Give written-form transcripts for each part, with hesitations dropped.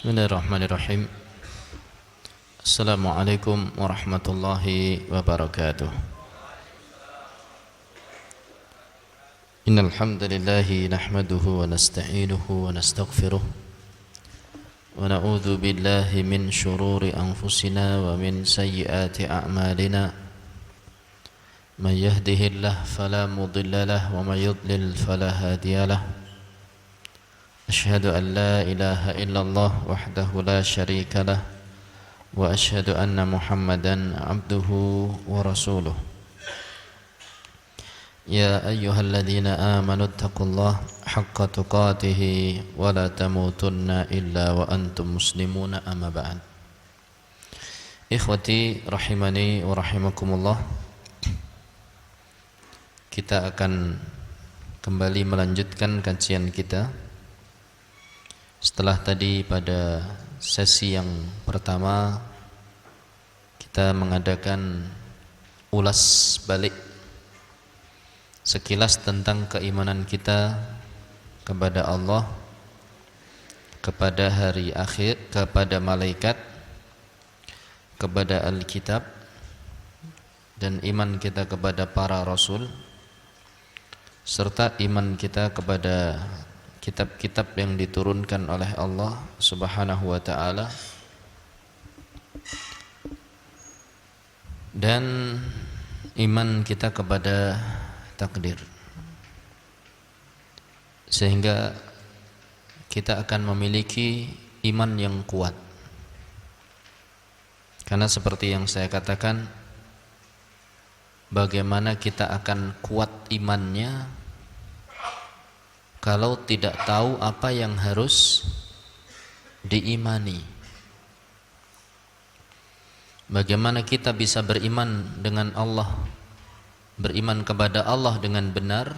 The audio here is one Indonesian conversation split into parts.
Bismillahirrahmanirrahim. Assalamualaikum warahmatullahi wabarakatuh. Innal hamdalillahi nahmaduhu wa nasta'inuhu wa nastaghfiruh wa na'udzu billahi min shururi anfusina wa min sayyiati a'malina. Man yahdihillahu fala mudilla lahu wa man yudlil fala hadiya lahu. أشهد أن لا إله إلا الله وحده لا شريك له وأشهد أن محمدا عبده ورسوله يا أيها الذين آمنوا اتقوا الله حق تقاته ولا تموتن إلا وأنتم مسلمون أما بعد. Ikhwati rahimani wa rahimakumullah, kita akan kembali melanjutkan kajian kita. Setelah tadi pada sesi yang pertama kita mengadakan ulas balik sekilas tentang keimanan kita kepada Allah, kepada hari akhir, kepada malaikat, kepada Alkitab, dan iman kita kepada para rasul, serta iman kita kepada kitab-kitab yang diturunkan oleh Allah Subhanahu wa ta'ala, dan iman kita kepada takdir, sehingga kita akan memiliki iman yang kuat. Karena seperti yang saya katakan, bagaimana kita akan kuat imannya kalau tidak tahu apa yang harus diimani? Bagaimana kita bisa beriman dengan Allah, beriman kepada Allah dengan benar,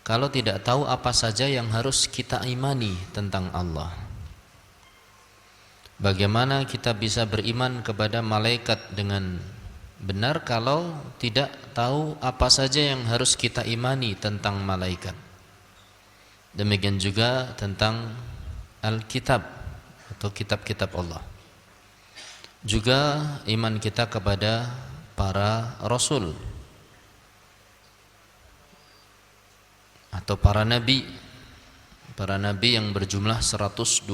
kalau tidak tahu apa saja yang harus kita imani tentang Allah? Bagaimana kita bisa beriman kepada malaikat dengan benar kalau tidak tahu apa saja yang harus kita imani tentang malaikat? Demikian juga tentang Alkitab atau kitab-kitab Allah. Juga iman kita kepada para rasul atau para nabi yang berjumlah 124.000.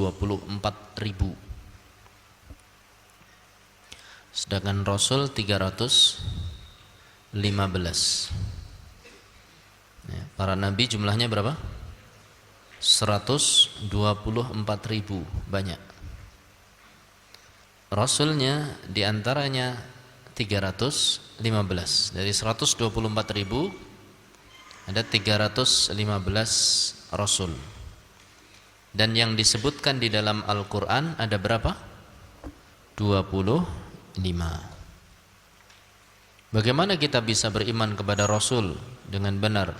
Sedangkan rasul 315. Para nabi jumlahnya berapa? 124.000, banyak. Rasulnya diantaranya 315. Dari 124.000 ada 315 rasul. Dan yang disebutkan di dalam Al-Quran ada berapa? 25. Bagaimana kita bisa beriman kepada Rasul dengan benar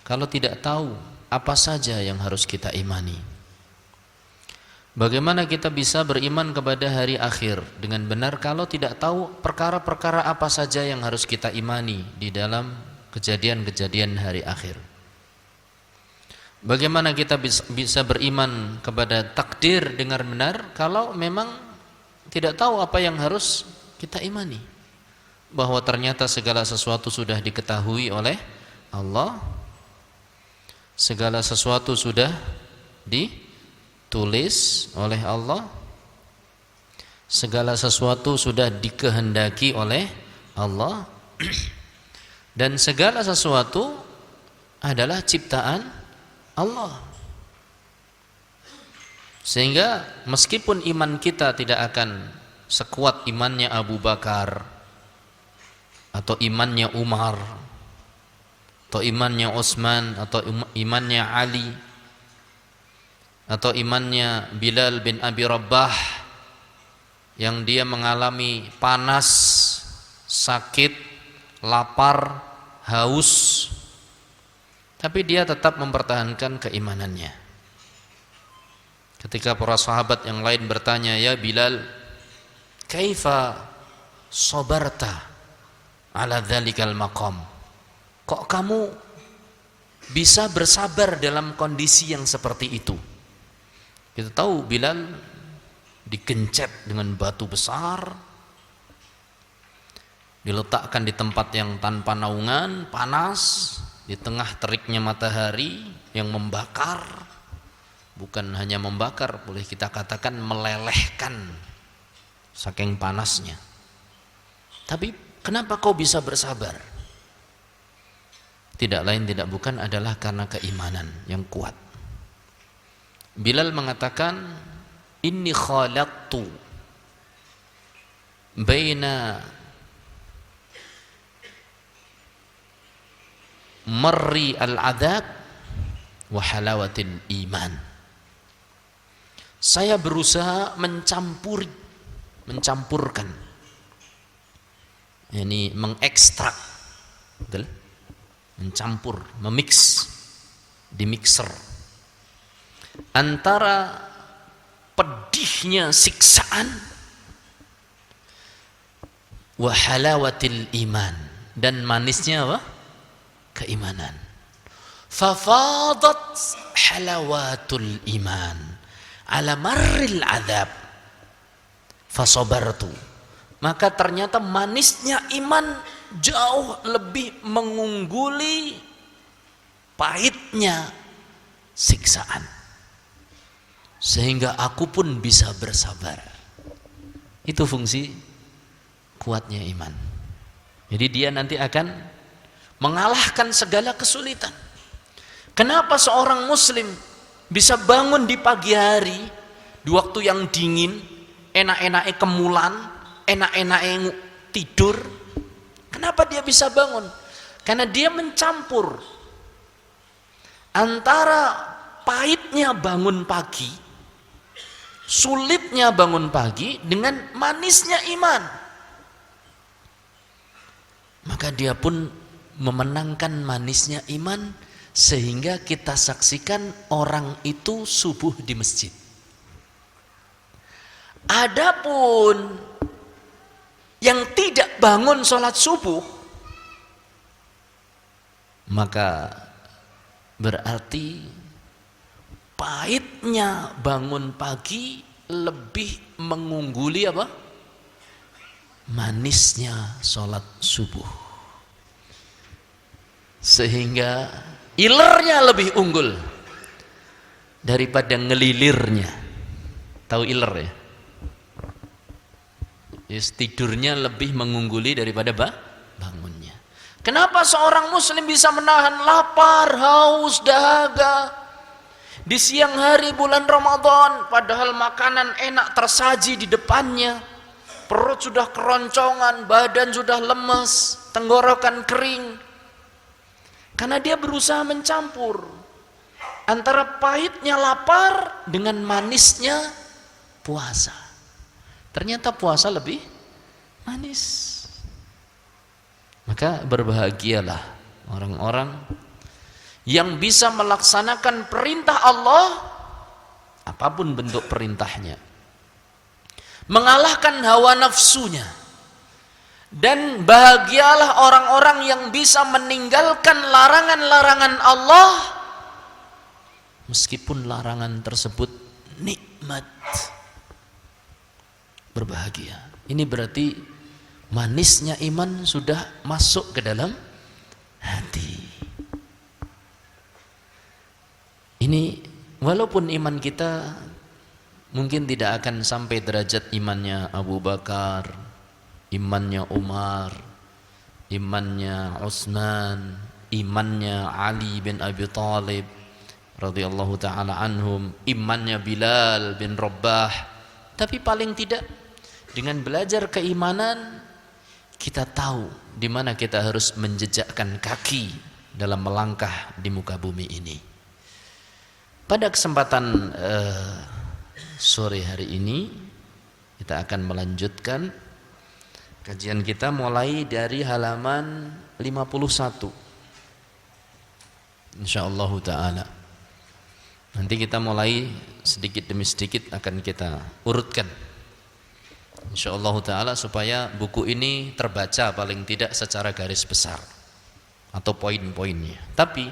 kalau tidak tahu apa saja yang harus kita imani? Bagaimana kita bisa beriman kepada hari akhir dengan benar kalau tidak tahu perkara-perkara apa saja yang harus kita imani di dalam kejadian-kejadian hari akhir? Bagaimana kita bisa beriman kepada takdir dengan benar kalau memang tidak tahu apa yang harus kita imani? Bahwa ternyata segala sesuatu sudah diketahui oleh Allah, segala sesuatu sudah ditulis oleh Allah, segala sesuatu sudah dikehendaki oleh Allah, dan segala sesuatu adalah ciptaan Allah. Sehingga meskipun iman kita tidak akan sekuat imannya Abu Bakar atau imannya Umar atau imannya Utsman atau imannya Ali atau imannya Bilal bin Abi Rabah yang dia mengalami panas, sakit, lapar, haus, tapi dia tetap mempertahankan keimanannya. Ketika para sahabat yang lain bertanya, "Ya Bilal, kaifa sabarta ala dzalikal maqam?" Kok kamu bisa bersabar dalam kondisi yang seperti itu? Kita tahu Bilal digencet dengan batu besar, diletakkan di tempat yang tanpa naungan, panas, di tengah teriknya matahari yang membakar. Bukan hanya membakar, boleh kita katakan melelehkan saking panasnya. Tapi kenapa kau bisa bersabar? Tidak lain tidak bukan adalah karena keimanan yang kuat. Bilal mengatakan, inni khalaqtu baina marri al-adab wa halawatil iman. Saya berusaha mencampurkan, yani mengekstrak, betul? Mencampur, memix, di mixer antara pedihnya siksaan wa halawatil iman, dan manisnya apa? Keimanan. Fafadat halawatul iman ala marril adab fasabartu. Maka ternyata manisnya iman jauh lebih mengungguli pahitnya siksaan, sehingga aku pun bisa bersabar. Itu fungsi kuatnya iman. Jadi dia nanti akan mengalahkan segala kesulitan. Kenapa seorang muslim bisa bangun di pagi hari, di waktu yang dingin, enak-enaknya kemulan, enak-enaknya tidur? Kenapa dia bisa bangun? Karena dia mencampur antara pahitnya bangun pagi, sulitnya bangun pagi, dengan manisnya iman. Maka dia pun memenangkan manisnya iman, sehingga kita saksikan orang itu subuh di masjid. Adapun yang tidak bangun sholat subuh, maka berarti pahitnya bangun pagi lebih mengungguli apa? Manisnya sholat subuh, sehingga ilernya lebih unggul daripada ngelilirnya. Tahu iler ya? Yes, tidurnya lebih mengungguli daripada bangunnya. Kenapa seorang muslim bisa menahan lapar, haus, dahaga di siang hari bulan Ramadan, padahal makanan enak tersaji di depannya, perut sudah keroncongan, badan sudah lemes, tenggorokan kering? Karena dia berusaha mencampur antara pahitnya lapar dengan manisnya puasa. Ternyata puasa lebih manis. Maka berbahagialah orang-orang yang bisa melaksanakan perintah Allah, apapun bentuk perintahnya, mengalahkan hawa nafsunya. Dan bahagialah orang-orang yang bisa meninggalkan larangan-larangan Allah, meskipun larangan tersebut nikmat. Berbahagia. Ini berarti manisnya iman sudah masuk ke dalam hati. Ini walaupun iman kita mungkin tidak akan sampai derajat imannya Abu Bakar, imannya Umar, imannya Utsman, imannya Ali bin Abi Thalib radhiyallahu taala anhum, imannya Bilal bin Rabah, tapi paling tidak dengan belajar keimanan kita tahu di mana kita harus menjejakkan kaki dalam melangkah di muka bumi ini. Pada kesempatan sore hari ini kita akan melanjutkan kajian kita mulai dari halaman 51. Insyaallah taala. Nanti kita mulai sedikit demi sedikit akan kita urutkan, insyaallah taala, supaya buku ini terbaca paling tidak secara garis besar atau poin-poinnya. Tapi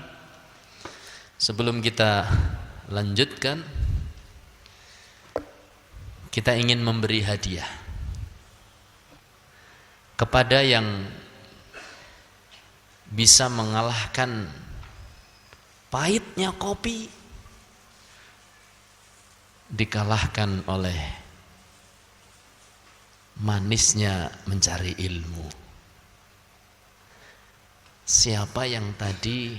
sebelum kita lanjutkan, kita ingin memberi hadiah kepada yang bisa mengalahkan pahitnya kopi, dikalahkan oleh manisnya mencari ilmu. Siapa yang tadi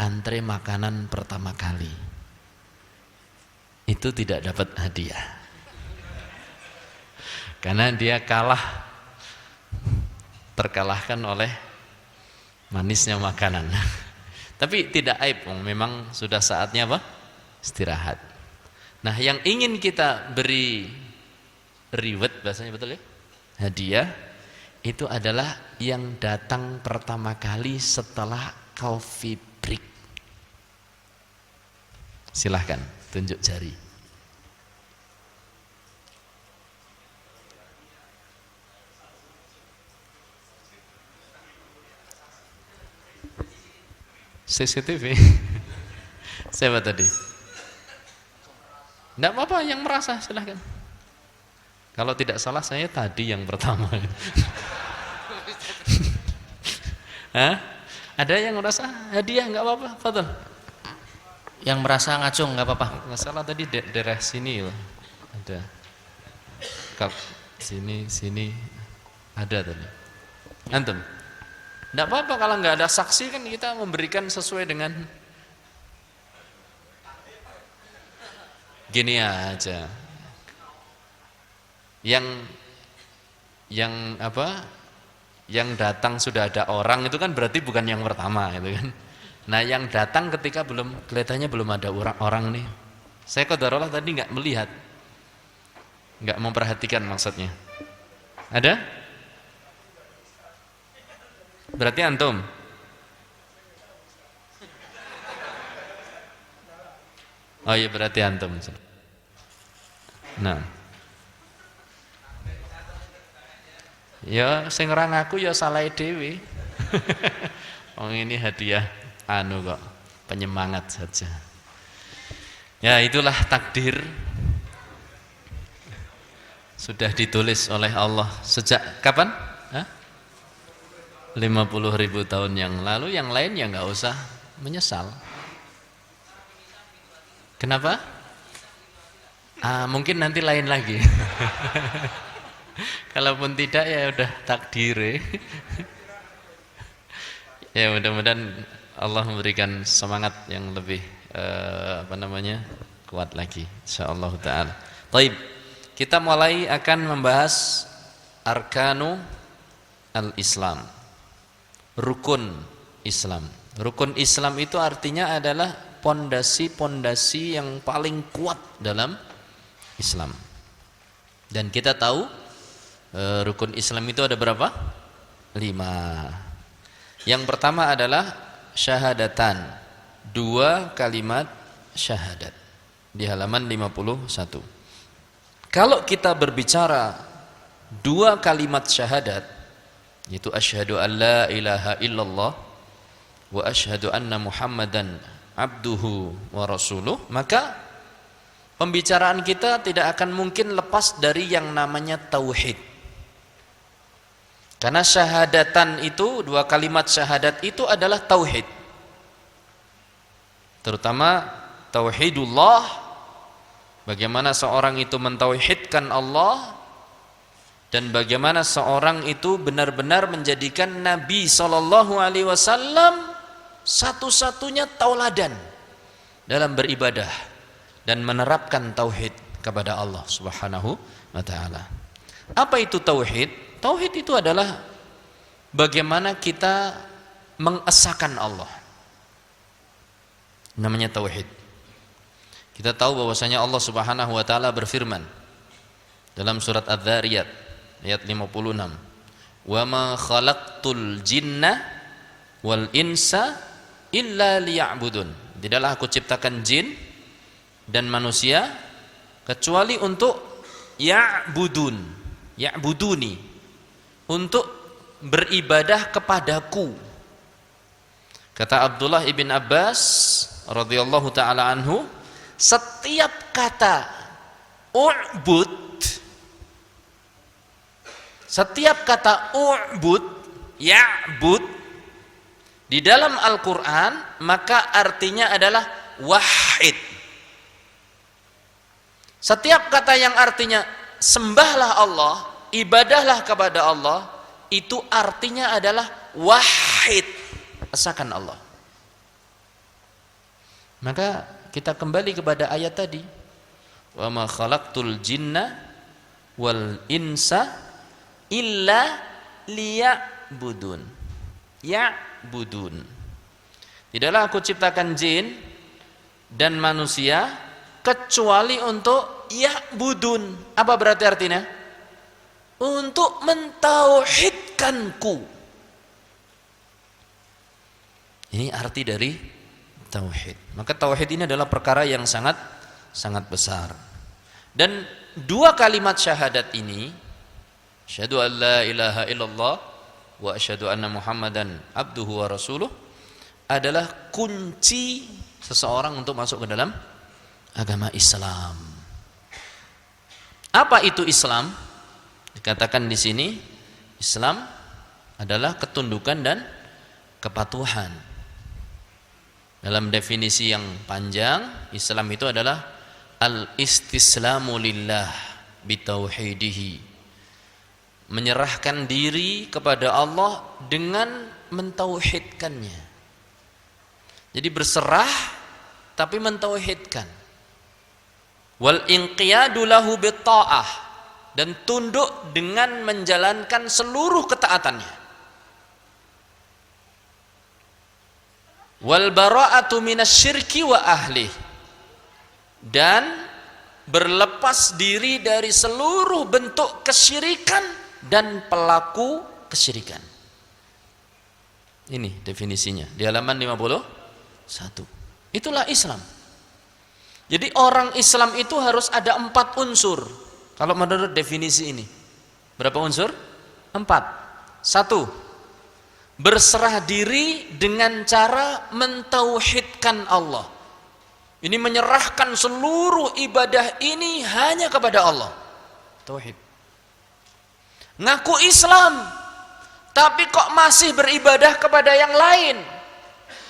antre makanan pertama kali itu tidak dapat hadiah karena dia terkalahkan oleh manisnya makanan. Tapi tidak aib, memang sudah saatnya apa? Istirahat. Nah, yang ingin kita beri reward, bahasanya betul ya? Hadiah itu adalah yang datang pertama kali setelah coffee break. Silahkan tunjuk jari. CCTV. Siapa tadi? Tidak apa-apa, yang merasa silahkan. Kalau tidak salah saya tadi yang pertama. Hah? Ada yang merasa hadiah? Nggak apa-apa, Fadl. Yang merasa ngacung nggak apa-apa. Nggak salah tadi daerah sini loh. Ada. Sini ada tadi. Antum? Nggak apa-apa kalau nggak ada saksi, kan kita memberikan sesuai dengan gini aja. Yang apa? Yang datang sudah ada orang itu kan berarti bukan yang pertama gitu kan. Nah, yang datang ketika kelihatannya belum ada orang nih. Saya qadarullah tadi nggak melihat, nggak memperhatikan maksudnya. Ada? Berarti antum. Oh iya, berarti antum. Nah, ya sing ora ngaku ya salah dhewe. Oh, ini hadiah kok, penyemangat saja. Ya, itulah takdir. Sudah ditulis oleh Allah sejak kapan? 50.000 tahun yang lalu. Yang lain ya nggak usah menyesal. Kenapa? Mungkin nanti lain lagi. Kalaupun tidak ya udah takdir. Ya mudah-mudahan Allah memberikan semangat yang lebih kuat lagi, insyaallah taala. Baik, kita mulai akan membahas arkanu al-Islam, rukun Islam. Rukun Islam itu artinya adalah pondasi-pondasi yang paling kuat dalam Islam. Dan kita tahu rukun Islam itu ada berapa? 5. Yang pertama adalah syahadatan, 2 kalimat syahadat, di halaman 51. Kalau kita berbicara 2 kalimat syahadat, yaitu asyhadu an la ilaha illallah wa asyhadu anna muhammadan abduhu wa rasuluh, maka pembicaraan kita tidak akan mungkin lepas dari yang namanya tauhid. Karena syahadatan itu, 2 kalimat syahadat itu adalah tauhid. Terutama tauhidullah, bagaimana seorang itu mentauhidkan Allah, dan bagaimana seorang itu benar-benar menjadikan Nabi SAW satu-satunya tauladan dalam beribadah dan menerapkan tauhid kepada Allah Subhanahu wa taala. Apa itu tauhid? Tauhid itu adalah bagaimana kita mengesahkan Allah. Namanya tauhid. Kita tahu bahwasanya Allah Subhanahu wa taala berfirman dalam surat Adz-Dzariyat ayat 56. Wa ma khalaqtul jinna wal insa illa liya'budun. Tidaklah aku ciptakan jin dan manusia kecuali untuk ya'buduni, untuk beribadah kepadaku. Kata Abdullah ibn Abbas radhiyallahu taala anhu, setiap kata u'bud, setiap kata u'bud, ya'bud di dalam Al-Quran maka artinya adalah wahid. Setiap kata yang artinya sembahlah Allah, ibadahlah kepada Allah, itu artinya adalah wahid, esakan Allah. Maka kita kembali kepada ayat tadi, wa ma khalaqtul jinna wal insa illa liya'budun. Ya'budun. Tidaklah aku ciptakan jin dan manusia kecuali untuk ya'budun. Apa berarti artinya? Untuk mentauhidkanku. Ini arti dari tauhid. Maka tauhid ini adalah perkara yang sangat besar. Dan dua kalimat syahadat ini, asyhadu an la ilaha illallah wa asyhadu anna muhammadan abduhu wa rasuluh, adalah kunci seseorang untuk masuk ke dalam agama Islam. Apa itu Islam? Dikatakan di sini, Islam adalah ketundukan dan kepatuhan. Dalam definisi yang panjang, Islam itu adalah al-istislamu lillah bitauhidihi, menyerahkan diri kepada Allah dengan mentauhidkannya. Jadi berserah tapi mentauhidkan. Wal inqiyadu lahu bitta'ah, dan tunduk dengan menjalankan seluruh ketaatannya. Wal bara'atu minasyirki wa ahli, dan berlepas diri dari seluruh bentuk kesyirikan dan pelaku kesyirikan. Ini definisinya di halaman 51. Itulah Islam. Jadi orang Islam itu harus ada 4 unsur. Kalau menurut definisi ini, berapa unsur? 4. 1, berserah diri dengan cara mentauhidkan Allah. Ini menyerahkan seluruh ibadah ini hanya kepada Allah. Tauhid. Ngaku Islam, tapi kok masih beribadah kepada yang lain?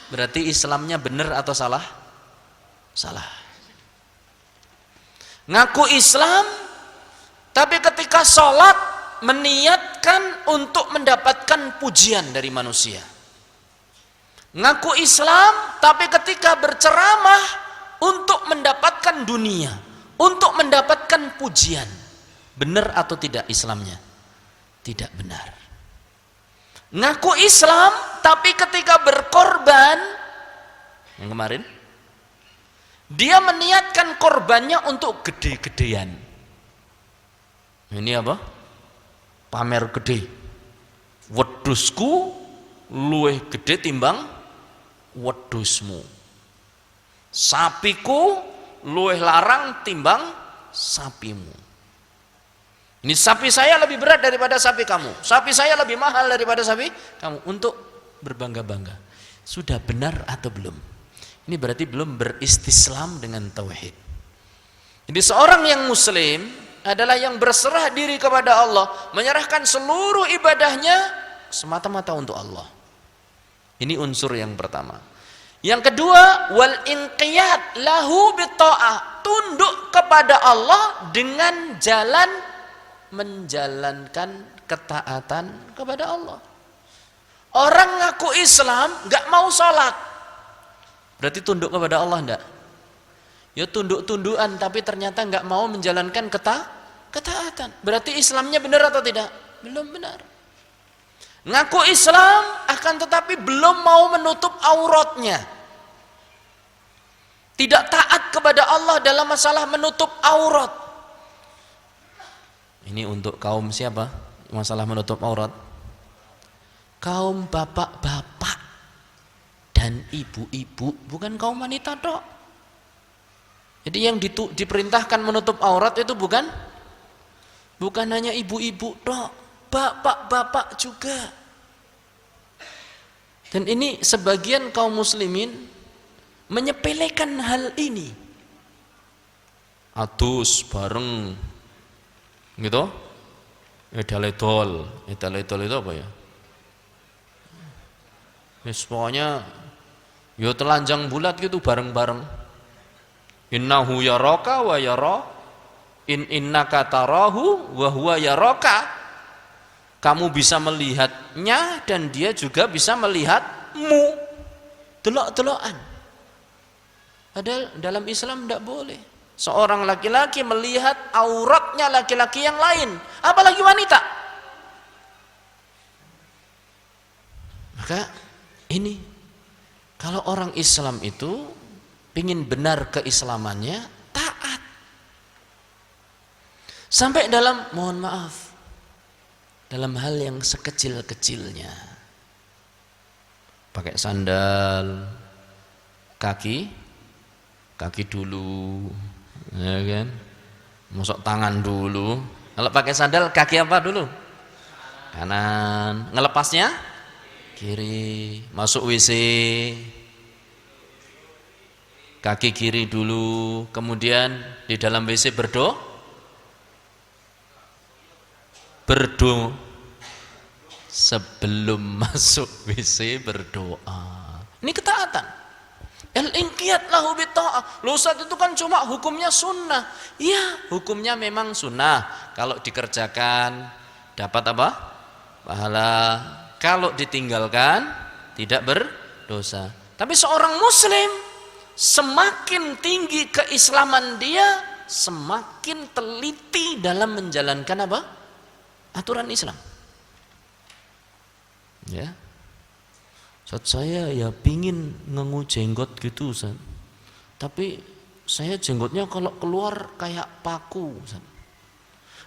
Berarti Islamnya benar atau salah? Salah. Ngaku Islam, tapi ketika sholat meniatkan untuk mendapatkan pujian dari manusia. Ngaku Islam, tapi ketika berceramah untuk mendapatkan dunia, untuk mendapatkan pujian. Benar atau tidak Islamnya? Tidak benar. Ngaku Islam, tapi ketika berkorban, yang kemarin, dia meniatkan korbannya untuk gede-gedean. Ini apa? Pamer gede. Wedhusku luwih gede timbang wedhusmu. Sapiku luwih larang timbang sapimu. Ini sapi saya lebih berat daripada sapi kamu. Sapi saya lebih mahal daripada sapi kamu. Untuk berbangga-bangga. Sudah benar atau belum? Ini berarti belum beristislam dengan tauhid. Jadi seorang yang muslim adalah yang berserah diri kepada Allah, menyerahkan seluruh ibadahnya semata-mata untuk Allah. Ini unsur yang pertama. Yang kedua, wal inqiyad lahu bitta'ah, tunduk kepada Allah dengan jalan menjalankan ketaatan kepada Allah. Orang ngaku Islam enggak mau sholat, berarti tunduk kepada Allah enggak? Ya tunduk-tundukan, tapi ternyata enggak mau menjalankan ketaatan. Berarti Islamnya benar atau tidak? Belum benar. Ngaku Islam akan tetapi belum mau menutup auratnya. Tidak taat kepada Allah dalam masalah menutup aurat. Ini untuk kaum siapa? Masalah menutup aurat. Kaum bapak-bapak dan ibu-ibu, bukan kaum wanita dok. Jadi yang diperintahkan menutup aurat itu bukan hanya ibu-ibu dok, bapak-bapak juga. Dan ini sebagian kaum muslimin menyepelekan hal ini. adus bareng gitu. Edaledol itu apa ya? Wis pokoknya yo telanjang bulat gitu bareng-bareng. Innahu yaraka wa yara innaka tarahu wa huwa yaraka. Kamu bisa melihatnya dan dia juga bisa melihatmu. Delok-delokan. Padahal dalam Islam tidak boleh seorang laki-laki melihat auratnya laki-laki yang lain, apalagi wanita. Maka ini kalau orang Islam itu pingin benar keislamannya, taat. Sampai dalam, mohon maaf, dalam hal yang sekecil-kecilnya, pakai sandal, kaki dulu, ya kan? Masuk tangan dulu. Kalau pakai sandal kaki apa dulu? Kanan. Ngelepasnya kiri. Masuk WC kaki kiri dulu. Kemudian di dalam WC berdoa sebelum masuk WC berdoa. Ini ketaatan. Al-inqiyat lahu bitta'ah. Loh Ustaz, itu kan cuma hukumnya sunnah. Ya, hukumnya memang sunnah. Kalau dikerjakan dapat apa? Pahala. Kalau ditinggalkan tidak berdosa. Tapi seorang muslim semakin tinggi keislaman dia, semakin teliti dalam menjalankan apa? Aturan Islam. Ya. Ustaz, saya ya pingin ngengu jenggot gitu Ustaz. Tapi saya jenggotnya kalau keluar kayak paku Ustaz.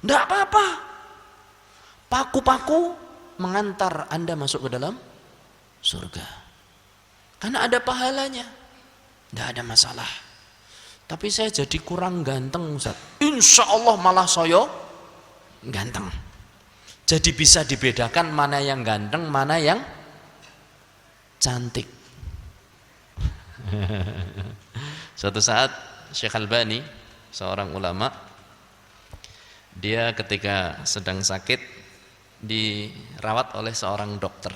Enggak apa-apa. Paku-paku mengantar Anda masuk ke dalam surga. Karena ada pahalanya. Enggak ada masalah. Tapi saya jadi kurang ganteng Ustaz. Insya Allah malah saya ganteng. Jadi bisa dibedakan mana yang ganteng, mana yang cantik. Suatu saat Syekh Albani, seorang ulama, dia ketika sedang sakit dirawat oleh seorang dokter.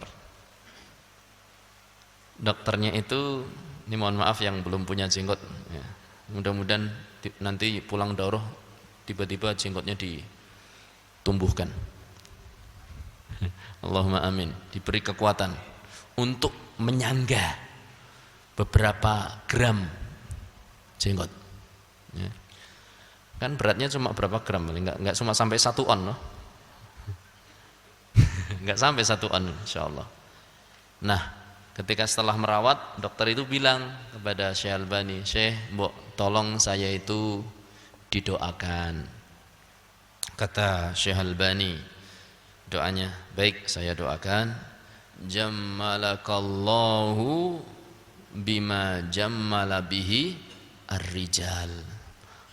Dokternya itu, ini mohon maaf yang belum punya jenggot, ya. Mudah-mudahan nanti pulang daurah tiba-tiba jenggotnya ditumbuhkan. Allahumma amin. Diberi kekuatan untuk menyangga beberapa gram jenggot, ya. Kan beratnya cuma berapa gram, enggak cuma sampai 1 on loh. Enggak sampai 1 on insyaallah. Nah, ketika setelah merawat, dokter itu bilang kepada Syekh Albani, "Syekh, mbok tolong saya itu didoakan." Kata Syekh Albani, doanya, "Baik, saya doakan. Jammalakallahu bima jammala bihi ar-rijal."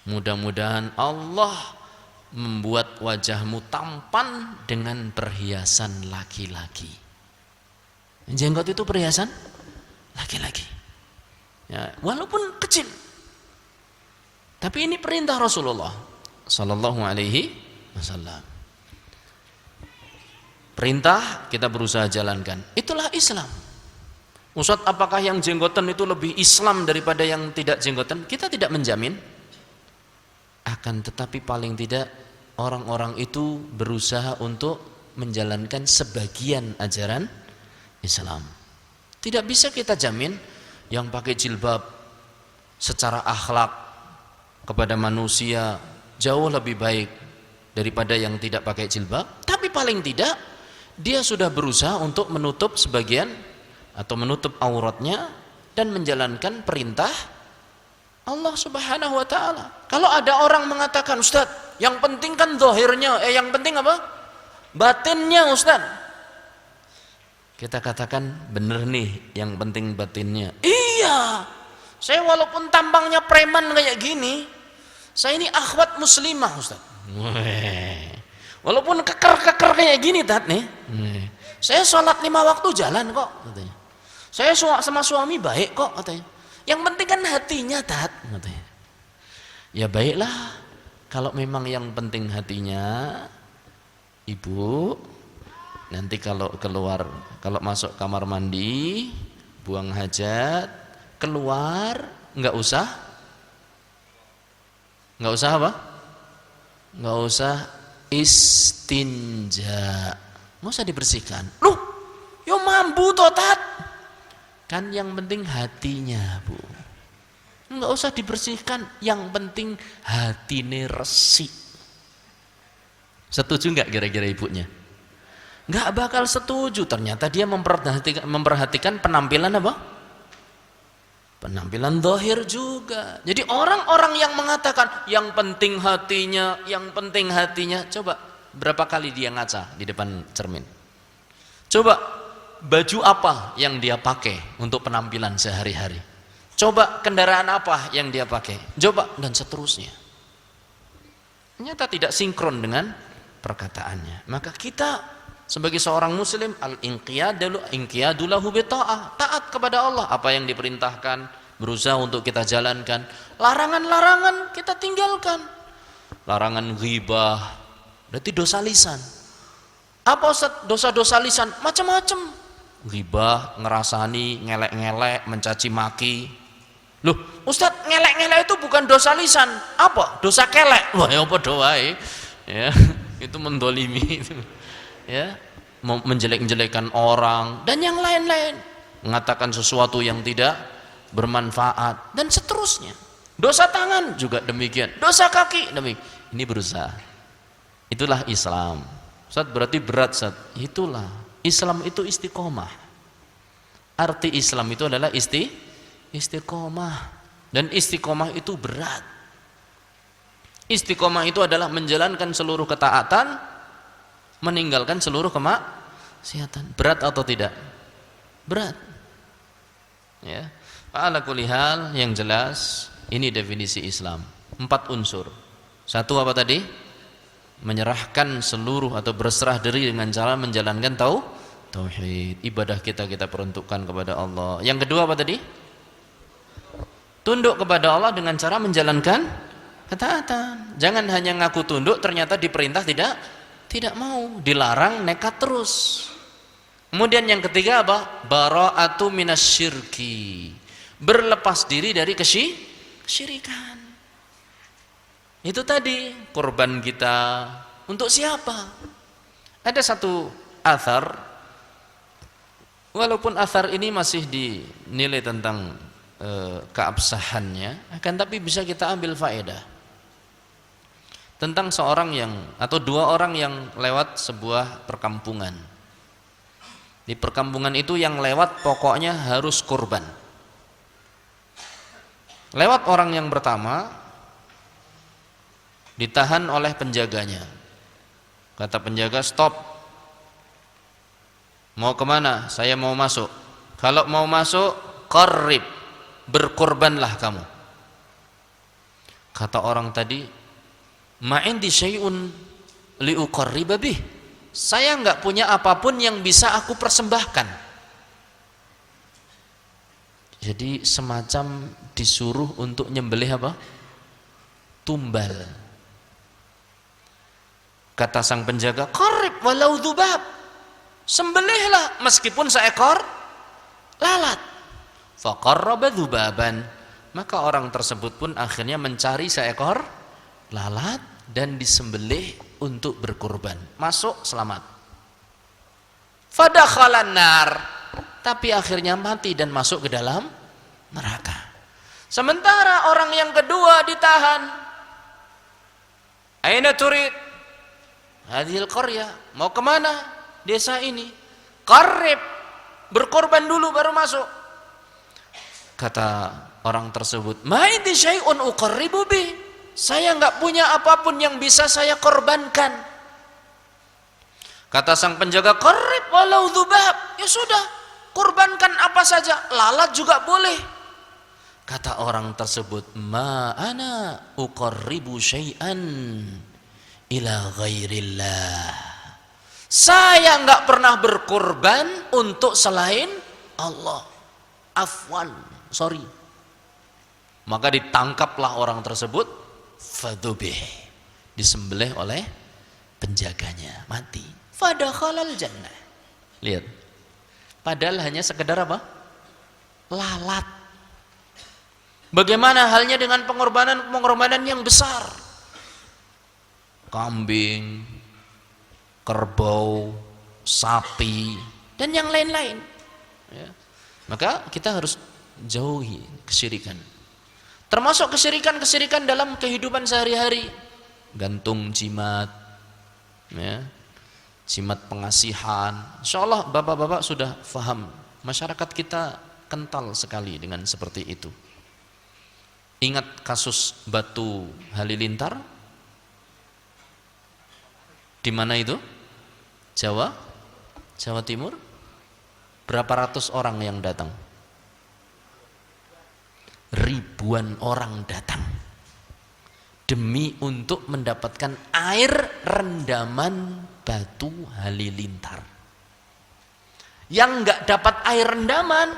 Mudah-mudahan Allah membuat wajahmu tampan dengan perhiasan laki-laki. Jenggot itu perhiasan laki-laki, ya, walaupun kecil. Tapi ini perintah Rasulullah sallallahu alaihi wasallam. Perintah kita berusaha jalankan. Itulah Islam. Ustaz, apakah yang jenggotan itu lebih Islam daripada yang tidak jenggotan? Kita tidak menjamin. Akan tetapi paling tidak orang-orang itu berusaha untuk menjalankan sebagian ajaran Islam. Tidak bisa kita jamin yang pakai jilbab secara akhlak kepada manusia jauh lebih baik daripada yang tidak pakai jilbab. Tapi paling tidak dia sudah berusaha untuk menutup sebagian atau menutup auratnya dan menjalankan perintah Allah Subhanahu wa taala. Kalau ada orang mengatakan, "Ustaz, yang penting kan zahirnya, yang penting apa? Batinnya, Ustaz." Kita katakan, benar nih, yang penting batinnya. Iya. Saya walaupun tampangnya preman kayak gini, saya ini akhwat muslimah, Ustaz. Walaupun keker-keker kayak gini Tat nih, saya sholat 5 waktu jalan kok katanya. Saya sama suami baik kok katanya. Yang penting kan hatinya Tat katanya. Ya baiklah, kalau memang yang penting hatinya, ibu nanti kalau keluar, kalau masuk kamar mandi, buang hajat, keluar, nggak usah apa? Nggak usah istinja, nggak usah dibersihkan. Loh, yo mampu totat. Kan yang penting hatinya, Bu. Nggak usah dibersihkan, yang penting hatine resik. Setuju nggak kira-kira ibunya? Nggak bakal setuju, ternyata dia memperhatikan penampilan apa? Penampilan zahir juga. Jadi orang-orang yang mengatakan yang penting hatinya, coba berapa kali dia ngaca di depan cermin? Coba baju apa yang dia pakai untuk penampilan sehari-hari? Coba kendaraan apa yang dia pakai? Coba, dan seterusnya. Ternyata tidak sinkron dengan perkataannya. Maka kita sebagai seorang muslim al-inqiyadu lahu bita'ah, taat kepada Allah, apa yang diperintahkan berusaha untuk kita jalankan, larangan-larangan kita tinggalkan. Larangan ghibah berarti dosa lisan. Apa Ustaz dosa-dosa lisan? Macam-macam. Ghibah, ngerasani, ngelek-ngelek, mencaci maki. Loh, Ustaz, ngelek-ngelek itu bukan dosa lisan. Apa? Dosa kelek. Wah, ya apa doai? Ya, itu mendolimi itu. Ya, menjelek-jelekan orang dan yang lain-lain, mengatakan sesuatu yang tidak bermanfaat dan seterusnya. Dosa tangan juga demikian, dosa kaki demikian. Ini berusaha. Itulah Islam. Ustaz, berarti berat, Ustaz. Itulah Islam, itu istiqomah. Arti Islam itu adalah istiqomah, dan istiqomah itu berat. Istiqomah itu adalah menjalankan seluruh ketaatan, meninggalkan seluruh kemaksiatan. Berat atau tidak? Berat. Ya. Ala kulli hal, yang jelas ini definisi Islam. 4 unsur. 1 apa tadi? Menyerahkan seluruh atau berserah diri dengan cara menjalankan tauhid. Ibadah kita peruntukkan kepada Allah. Yang kedua apa tadi? Tunduk kepada Allah dengan cara menjalankan ketaatan. Jangan hanya ngaku tunduk, ternyata diperintah tidak mau, dilarang nekat terus. Kemudian yang ketiga apa? Bara'atu minasyirki, berlepas diri dari kesyirikan. Itu tadi, korban kita untuk siapa? Ada satu athar, walaupun athar ini masih dinilai tentang keabsahannya, akan tapi bisa kita ambil faedah tentang seorang yang atau 2 orang yang lewat sebuah perkampungan. Di perkampungan itu yang lewat pokoknya harus kurban. Lewat orang yang pertama, ditahan oleh penjaganya. Kata penjaga, stop. Mau kemana? Saya mau masuk. Kalau mau masuk, qarrib, berkorbanlah kamu. Kata orang tadi, ma'indi syai'un liuqarriba bih. Saya enggak punya apapun yang bisa aku persembahkan. Jadi semacam disuruh untuk nyembelih apa? Tumbal. Kata sang penjaga, qarrib walau dzubab. Sembelihlah meskipun seekor lalat. Faqarraba dzubaban. Maka orang tersebut pun akhirnya mencari seekor lalat dan disembelih untuk berkurban. Masuk selamat. Fadakhalan nar. Tapi akhirnya mati dan masuk ke dalam neraka. Sementara orang yang kedua ditahan. Aina turid? Hadhil qarya. Mau kemana? Desa ini. Qarrib. Berkorban dulu baru masuk. Kata orang tersebut, ma indi syai'un uqarribu bih. Saya enggak punya apapun yang bisa saya korbankan. Kata sang penjaga, qarrib walau dzubab. Ya sudah, korbankan apa saja, lalat juga boleh. Kata orang tersebut, ma ana uqarribu syai'an ila ghairillah. Saya enggak pernah berkorban untuk selain Allah. Afwan, sorry. Maka ditangkaplah orang tersebut, fadhubih, disembelih oleh penjaganya, mati. Fadakhalal jannah. Lihat, padahal hanya sekedar apa? Lalat. Bagaimana halnya dengan pengorbanan yang besar? Kambing, kerbau, sapi, dan yang lain-lain. Ya. Maka kita harus jauhi kesyirikan. Termasuk kesyirikan dalam kehidupan sehari-hari. Gantung jimat, ya, jimat pengasihan. Insyaallah bapak-bapak sudah faham. Masyarakat kita kental sekali dengan seperti itu. Ingat kasus Batu Halilintar? Di mana itu? Jawa Timur. Berapa ratus orang yang datang? Ribuan orang datang demi untuk mendapatkan air rendaman Batu Halilintar. Yang enggak dapat air rendaman,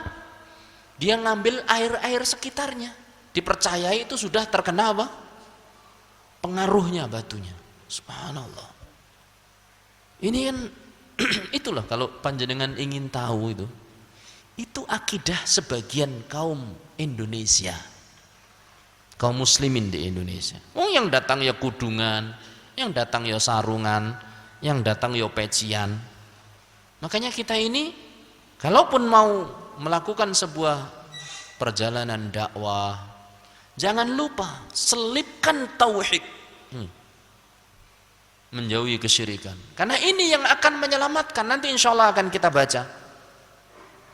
dia ngambil air-air sekitarnya. Dipercayai itu sudah terkena apa? Pengaruhnya batunya. Subhanallah. Ini kan itulah kalau panjenengan ingin tahu itu akidah sebagian kaum Indonesia, kaum muslimin di Indonesia. Yang datang ya kudungan, yang datang ya sarungan, yang datang ya pecian. Makanya kita ini kalaupun mau melakukan sebuah perjalanan dakwah, jangan lupa selipkan tauhid, menjauhi kesyirikan. Karena ini yang akan menyelamatkan. Nanti insya Allah akan kita baca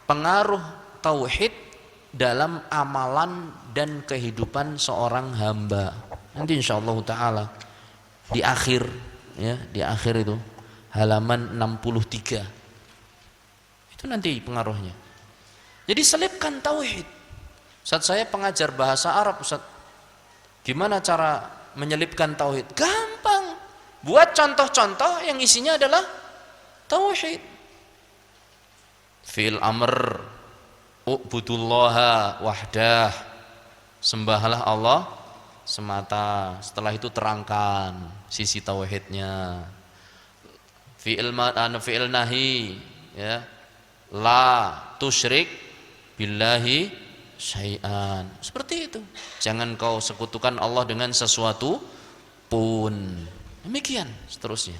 pengaruh tauhid dalam amalan dan kehidupan seorang hamba. Nanti insya Allah Ta'ala di akhir, ya, di akhir itu halaman 63 itu nanti pengaruhnya. Jadi selipkan tauhid. Saat saya pengajar bahasa Arab, Ustaz, gimana cara menyelipkan tauhid? Gampang. Buat contoh-contoh yang isinya adalah tauhid. Fi'il amr, u'budullaha wahdah, sembahlah Allah semata. Setelah itu terangkan sisi tauhidnya. Fi'il nahi, ya, la tusyrik billahi syai'an. Seperti itu. Jangan kau sekutukan Allah dengan sesuatu pun. Demikian seterusnya.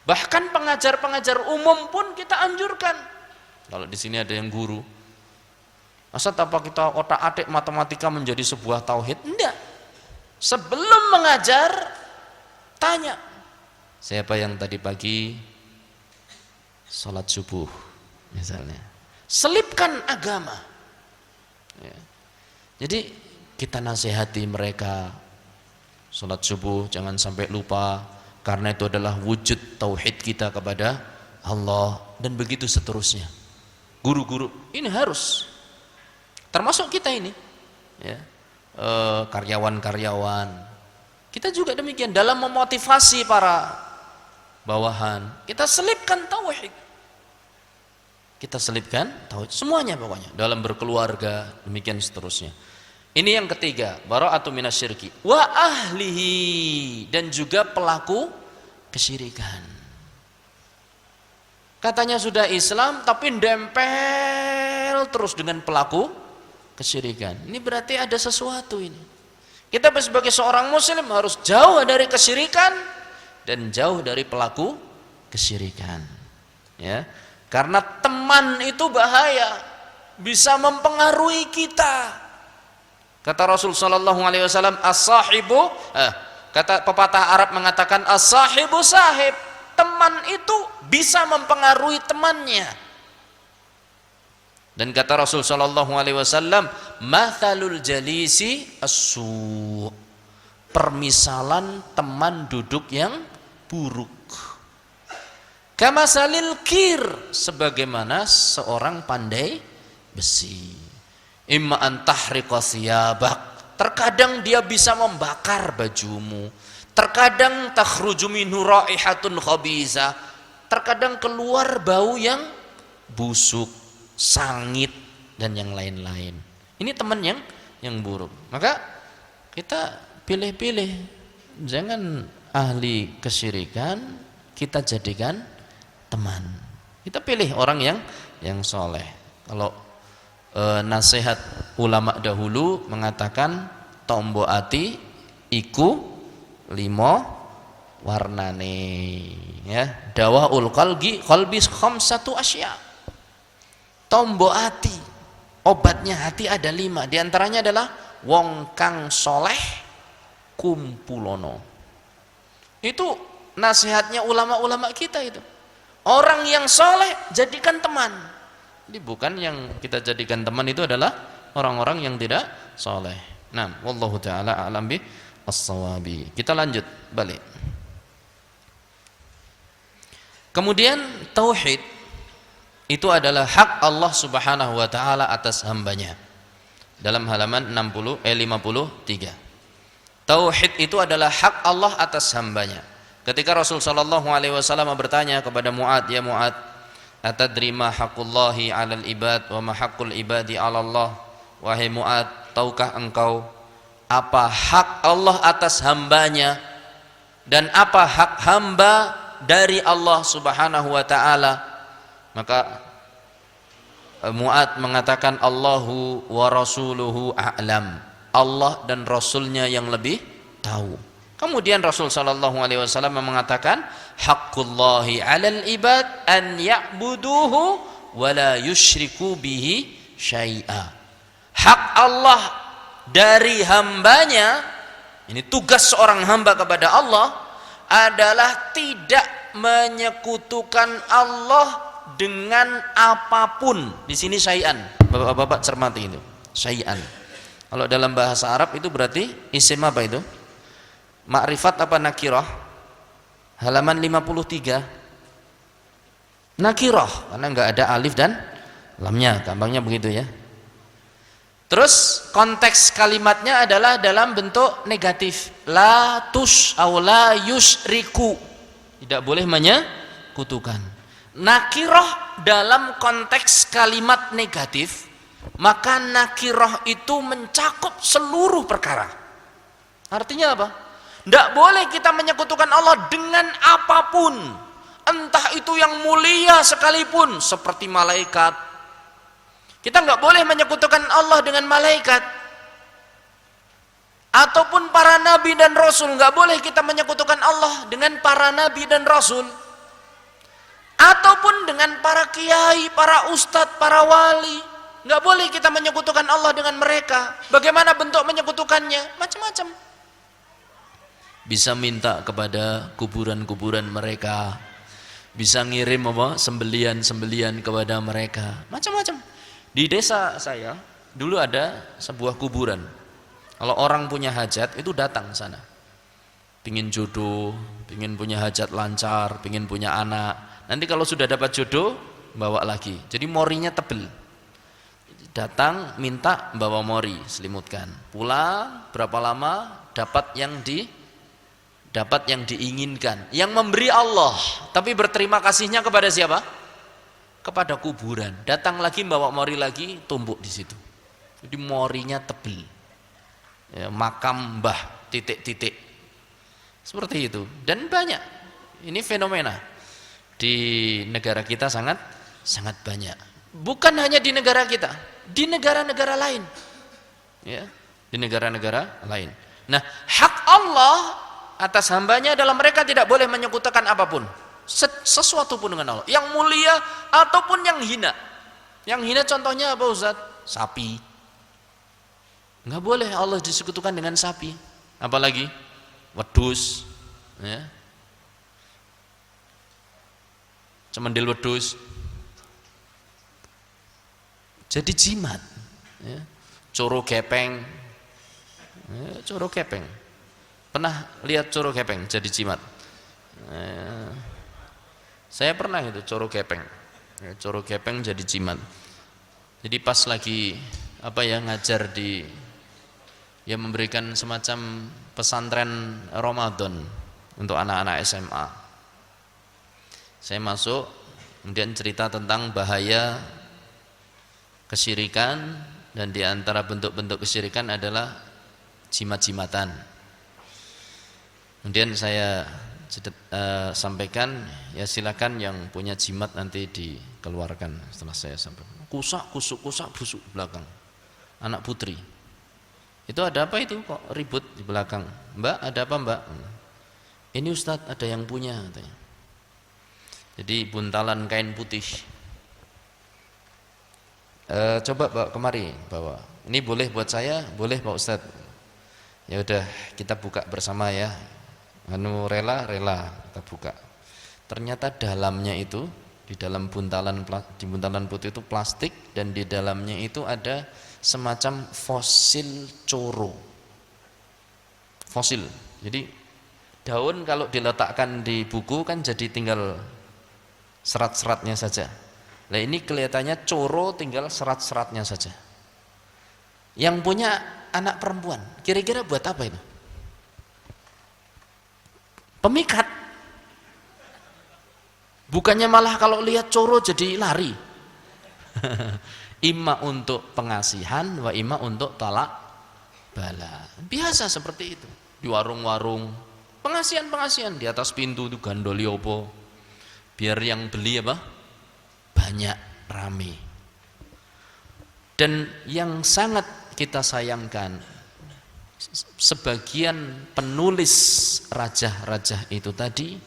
Bahkan pengajar-pengajar umum pun kita anjurkan. Kalau di sini ada yang guru, Ustaz, apa kita otak-atik matematika menjadi sebuah tauhid? Enggak. Sebelum mengajar, tanya, siapa yang tadi pagi sholat subuh misalnya. Selipkan agama. Ya. Jadi kita nasihati mereka, sholat subuh jangan sampai lupa, karena itu adalah wujud tauhid kita kepada Allah, dan begitu seterusnya. Guru-guru ini harus, termasuk kita ini, ya, karyawan-karyawan kita juga demikian, dalam memotivasi para bawahan kita selipkan tauhid, kita selipkan tauhid semuanya, pokoknya dalam berkeluarga, demikian seterusnya. Ini yang ketiga, bara'atu minasyirki wa ahlihi, dan juga pelaku kesyirikan. Katanya sudah Islam tapi dempel terus dengan pelaku kesyirikan. Ini berarti ada sesuatu ini. Kita sebagai seorang muslim harus jauh dari kesyirikan dan jauh dari pelaku kesyirikan. Ya. Karena teman itu bahaya, bisa mempengaruhi kita. Kata Rasul sallallahu alaihi wasallam, as-sahibu, kata pepatah Arab mengatakan as-sahibu sahib, teman itu bisa mempengaruhi temannya. Dan kata Rasul sallallahu alaihi wasallam, mathalul jalisi as-su', permisalan teman duduk yang buruk. Kamasalil kir, sebagaimana seorang pandai besi. Imma antahriqa thiyabak, terkadang dia bisa membakar bajumu, terkadang takhruju minhu raihatun khabisa, terkadang keluar bau yang busuk, sangit, dan yang lain-lain. Ini teman yang buruk. Maka kita pilih-pilih jangan ahli kesyirikan kita jadikan teman. Kita pilih orang yang soleh. Kalau nasihat ulama dahulu mengatakan tombo ati iku limo warnane, ya. Dawaul qalbi khamsatu asya. Tombo ati, obatnya hati ada 5. Di antaranya adalah wong kang soleh kumpulono. Itu nasihatnya ulama-ulama kita itu. Orang yang soleh jadikan teman. Jadi bukan yang kita jadikan teman itu adalah orang-orang yang tidak soleh. Nah, wallahu taala a'lam bi as-shawabi. Kita lanjut balik. Kemudian tauhid itu adalah hak Allah Subhanahu wa taala atas hambanya. Dalam halaman 53. Tauhid itu adalah hak Allah atas hambanya. Ketika Rasul sallallahu alaihi wasallam bertanya kepada Mu'ad, ya Mu'ad, atadri ma haqqullahi 'alal ibad wa ma haqqul ibadi 'ala Allah? Wahai Mu'ad, tahukah engkau apa hak Allah atas hambanya dan apa hak hamba dari Allah Subhanahu wa taala? Maka Mu'ad mengatakan Allahu wa rasuluhu a'lam. Allah dan Rasulnya yang lebih tahu. Kemudian Rasul sallallahu alaihi wasallam mengatakan haqqullahi 'alal ibad an ya'buduhu wa la yusyriku bihi syai'a. Hak Allah dari hambanya, ini tugas seorang hamba kepada Allah adalah tidak menyekutukan Allah dengan apapun. Di sini syai'an. Bapak-bapak cermati itu. Syai'an. Kalau dalam bahasa Arab itu berarti isim apa itu? Ma'rifat apa nakirah? Halaman 53. Nakirah karena enggak ada alif dan lamnya, gampangnya begitu ya. Terus konteks kalimatnya adalah dalam bentuk negatif. La tus aw la yusriku. Tidak boleh menyekutukan. Nakirah dalam konteks kalimat negatif, maka nakirah itu mencakup seluruh perkara. Artinya apa? Tidak boleh kita menyekutukan Allah dengan apapun, entah itu yang mulia sekalipun seperti malaikat. Kita nggak boleh menyekutukan Allah dengan malaikat, ataupun para nabi dan rasul. Nggak boleh kita menyekutukan Allah dengan para nabi dan rasul, ataupun dengan para kiai, para ustadz, para wali. Nggak boleh kita menyekutukan Allah dengan mereka. Bagaimana bentuk menyekutukannya? Macam-macam. Bisa minta kepada kuburan-kuburan mereka, bisa ngirim sembelian-sembelian kepada mereka, macam-macam. Di desa saya dulu ada sebuah kuburan. Kalau orang punya hajat itu datang sana, pingin jodoh, pingin punya hajat lancar, pingin punya anak. Nanti kalau sudah dapat jodoh bawa lagi. Jadi morinya tebel. Datang minta bawa mori, selimutkan. Pulang berapa lama dapat yang diinginkan. Yang memberi Allah, tapi berterima kasihnya kepada siapa? Kepada kuburan. Datang lagi bawa mori lagi, tumbuk di situ. Jadi morinya tebel. Ya, makam mbah titik-titik. Seperti itu. Dan banyak. Ini fenomena di negara kita sangat banyak. Bukan hanya di negara kita, di negara-negara lain. Ya, di negara-negara lain. Nah, hak Allah atas hambanya adalah mereka tidak boleh menyekutukan apapun, sesuatu pun dengan Allah, yang mulia ataupun yang hina. Yang hina contohnya apa Ustaz? Sapi. Nggak boleh Allah disekutukan dengan sapi, apalagi wedhus, ya. Cemendil wedhus jadi jimat, ya. Coro gepeng, ya, coro gepeng. Pernah lihat coro gepeng jadi jimat? Saya pernah itu coro gepeng. Ya, coro gepeng jadi jimat. Jadi pas lagi ngajar memberikan semacam pesantren Ramadan untuk anak-anak SMA. Saya masuk, kemudian cerita tentang bahaya kesyirikan, dan di antara bentuk-bentuk kesyirikan adalah jimat-jimatan. Kemudian saya sampaikan, ya silakan yang punya jimat nanti dikeluarkan setelah saya sampaikan. Kusak, kusuk, kusak, busuk belakang. Anak putri. Itu ada apa itu kok ribut di belakang? Mbak, ada apa mbak? Ini Ustadz ada yang punya katanya. Jadi buntalan kain putih. Coba bawa kemari, bawa. Ini boleh buat saya, boleh Pak Ustadz. Ya udah kita buka bersama ya. Rela kita buka. Ternyata dalamnya itu di buntalan putih itu plastik, dan di dalamnya itu ada semacam fosil coro. Fosil. Jadi daun kalau diletakkan di buku kan jadi tinggal serat-seratnya saja. Nah ini kelihatannya coro tinggal serat-seratnya saja. Yang punya anak perempuan, kira-kira buat apa itu? Pemikat. Bukannya malah kalau lihat coro jadi lari. Ima untuk pengasihan, wa ima untuk talak bala. Biasa seperti itu. Di warung-warung, pengasihan di atas pintu itu gandoli opo. Biar yang beli apa? Banyak, rame. Dan yang sangat kita sayangkan, sebagian penulis rajah-rajah itu tadi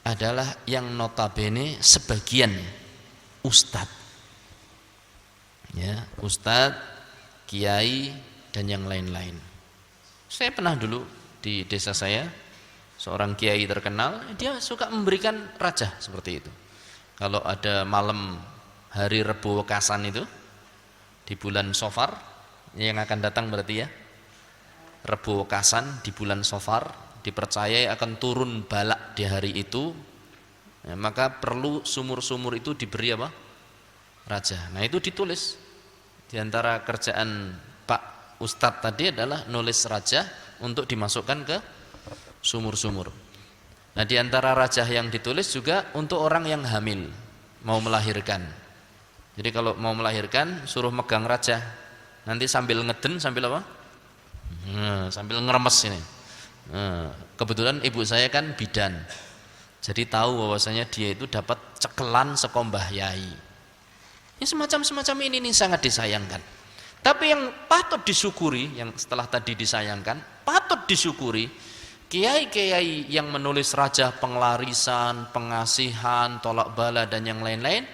adalah yang notabene sebagian ustadz, ya, ustadz, kiai dan yang lain-lain. Saya pernah dulu di desa saya, seorang kiai terkenal, dia suka memberikan rajah seperti itu. Kalau ada malam hari Rebo Wekasan itu di bulan Safar yang akan datang berarti ya, Rebo Wekasan di bulan Safar, dipercaya akan turun balak di hari itu, ya, maka perlu sumur-sumur itu diberi apa? Raja. Nah itu ditulis. Di antara kerjaan Pak Ustadz tadi adalah nulis raja untuk dimasukkan ke sumur-sumur. Nah di antara rajah yang ditulis juga untuk orang yang hamil, mau melahirkan. Jadi kalau mau melahirkan suruh megang rajah, nanti sambil ngeden sambil apa? Sambil ngeremes ini. Kebetulan ibu saya kan bidan, jadi tahu bahwasanya dia itu dapat cekelan sekombah yai. Ini semacam ini nih sangat disayangkan. Tapi yang patut disyukuri, yang setelah tadi disayangkan, patut disyukuri kiai-kiai yang menulis rajah penglarisan, pengasihan, tolak bala dan yang lain-lain,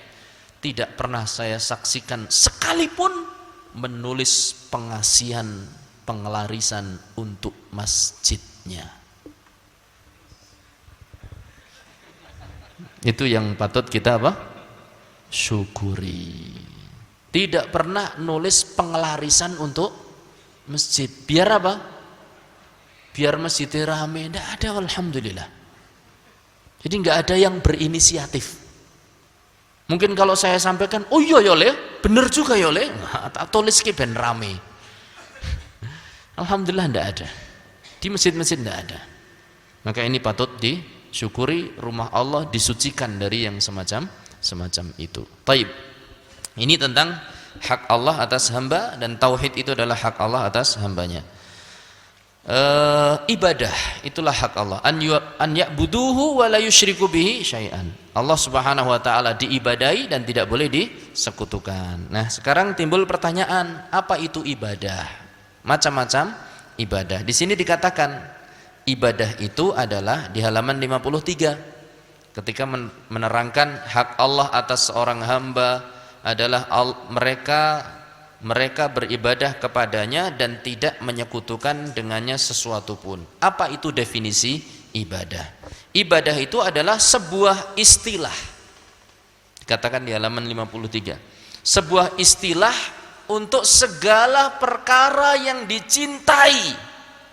tidak pernah saya saksikan sekalipun menulis pengasihan, penglarisan untuk masjidnya. Itu yang patut kita apa? Syukuri. Tidak pernah nulis penglarisan untuk masjid. Biar apa? Biar masjidnya rame. Tidak ada, alhamdulillah. Jadi nggak ada yang berinisiatif. Mungkin kalau saya sampaikan, oh iya ya le, bener juga ya le, tak tulis ke ben rame. Alhamdulillah tidak ada. Di masjid-masjid tidak ada. Maka ini patut disyukuri, rumah Allah disucikan dari yang semacam itu. Taib. Ini tentang hak Allah atas hamba, dan tauhid itu adalah hak Allah atas hambanya. Ibadah itulah hak Allah. An ya'buduhu wa la yusyriku bihi syai'an. Allah Subhanahu wa taala diibadahi dan tidak boleh disekutukan. Nah, sekarang timbul pertanyaan, apa itu ibadah? Macam-macam ibadah. Di sini dikatakan ibadah itu adalah di halaman 53 ketika menerangkan hak Allah atas seorang hamba adalah mereka beribadah kepadanya dan tidak menyekutukan dengannya sesuatu pun. Apa itu definisi ibadah? Ibadah itu adalah sebuah istilah. Dikatakan di halaman 53. Sebuah istilah untuk segala perkara yang dicintai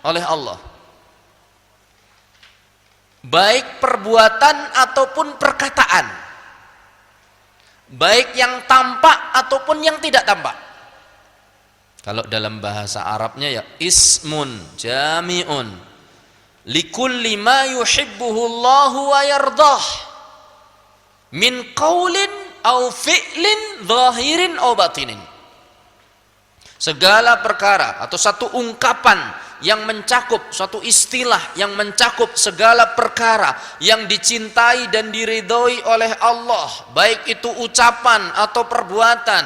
oleh Allah. Baik perbuatan ataupun perkataan. Baik yang tampak ataupun yang tidak tampak. Kalau dalam bahasa Arabnya ya ismun jami'un likulli ma yuhibbuhu Allahu wa yardah min qaulin au fi'lin zahirin au batinin. Segala perkara atau satu ungkapan yang mencakup, suatu istilah yang mencakup segala perkara yang dicintai dan diridhoi oleh Allah, baik itu ucapan atau perbuatan,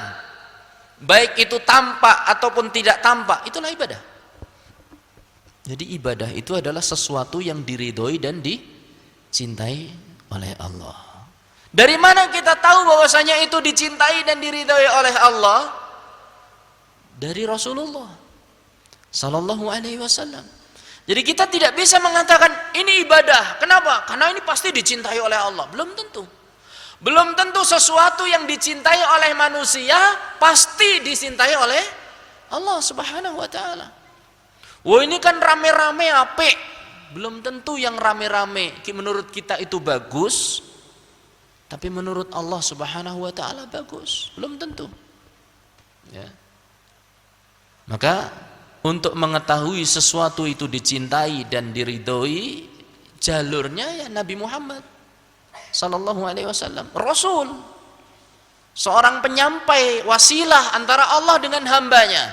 baik itu tampak ataupun tidak tampak, itulah ibadah. Jadi ibadah itu adalah sesuatu yang diridhoi dan dicintai oleh Allah. Dari mana kita tahu bahwasanya itu dicintai dan diridhoi oleh Allah? Dari Rasulullah sallallahu alaihi wasallam. Jadi kita tidak bisa mengatakan ini ibadah. Kenapa? Karena ini pasti dicintai oleh Allah. Belum tentu. Belum tentu sesuatu yang dicintai oleh manusia pasti dicintai oleh Allah Subhanahu wa taala. Wah, ini kan rame-rame apik. Belum tentu yang rame-rame menurut kita itu bagus, tapi menurut Allah Subhanahu wa taala bagus. Belum tentu. Ya. Maka untuk mengetahui sesuatu itu dicintai dan diridhoi, jalurnya ya Nabi Muhammad sallallahu alaihi wasallam, Rasul, seorang penyampai wasilah antara Allah dengan hambanya,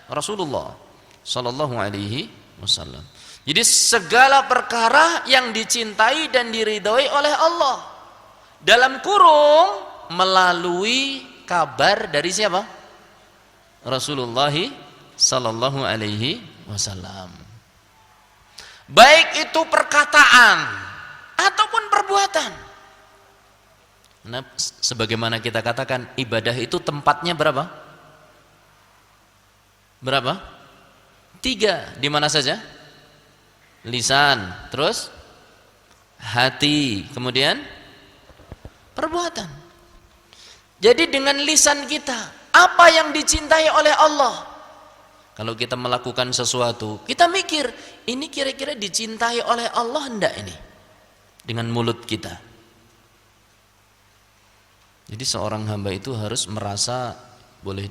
Rasulullah sallallahu alaihi wasallam. Jadi segala perkara yang dicintai dan diridhoi oleh Allah, dalam kurung melalui kabar dari siapa? Rasulullah sallallahu alaihi wasallam. Baik itu perkataan ataupun perbuatan. Nah, sebagaimana kita katakan, ibadah itu tempatnya berapa? Berapa? 3. Di mana saja? Lisan, terus hati, kemudian perbuatan. Jadi dengan lisan kita, apa yang dicintai oleh Allah? Kalau kita melakukan sesuatu, kita mikir, ini kira-kira dicintai oleh Allah enggak ini? Dengan mulut kita. Jadi seorang hamba itu harus merasa, boleh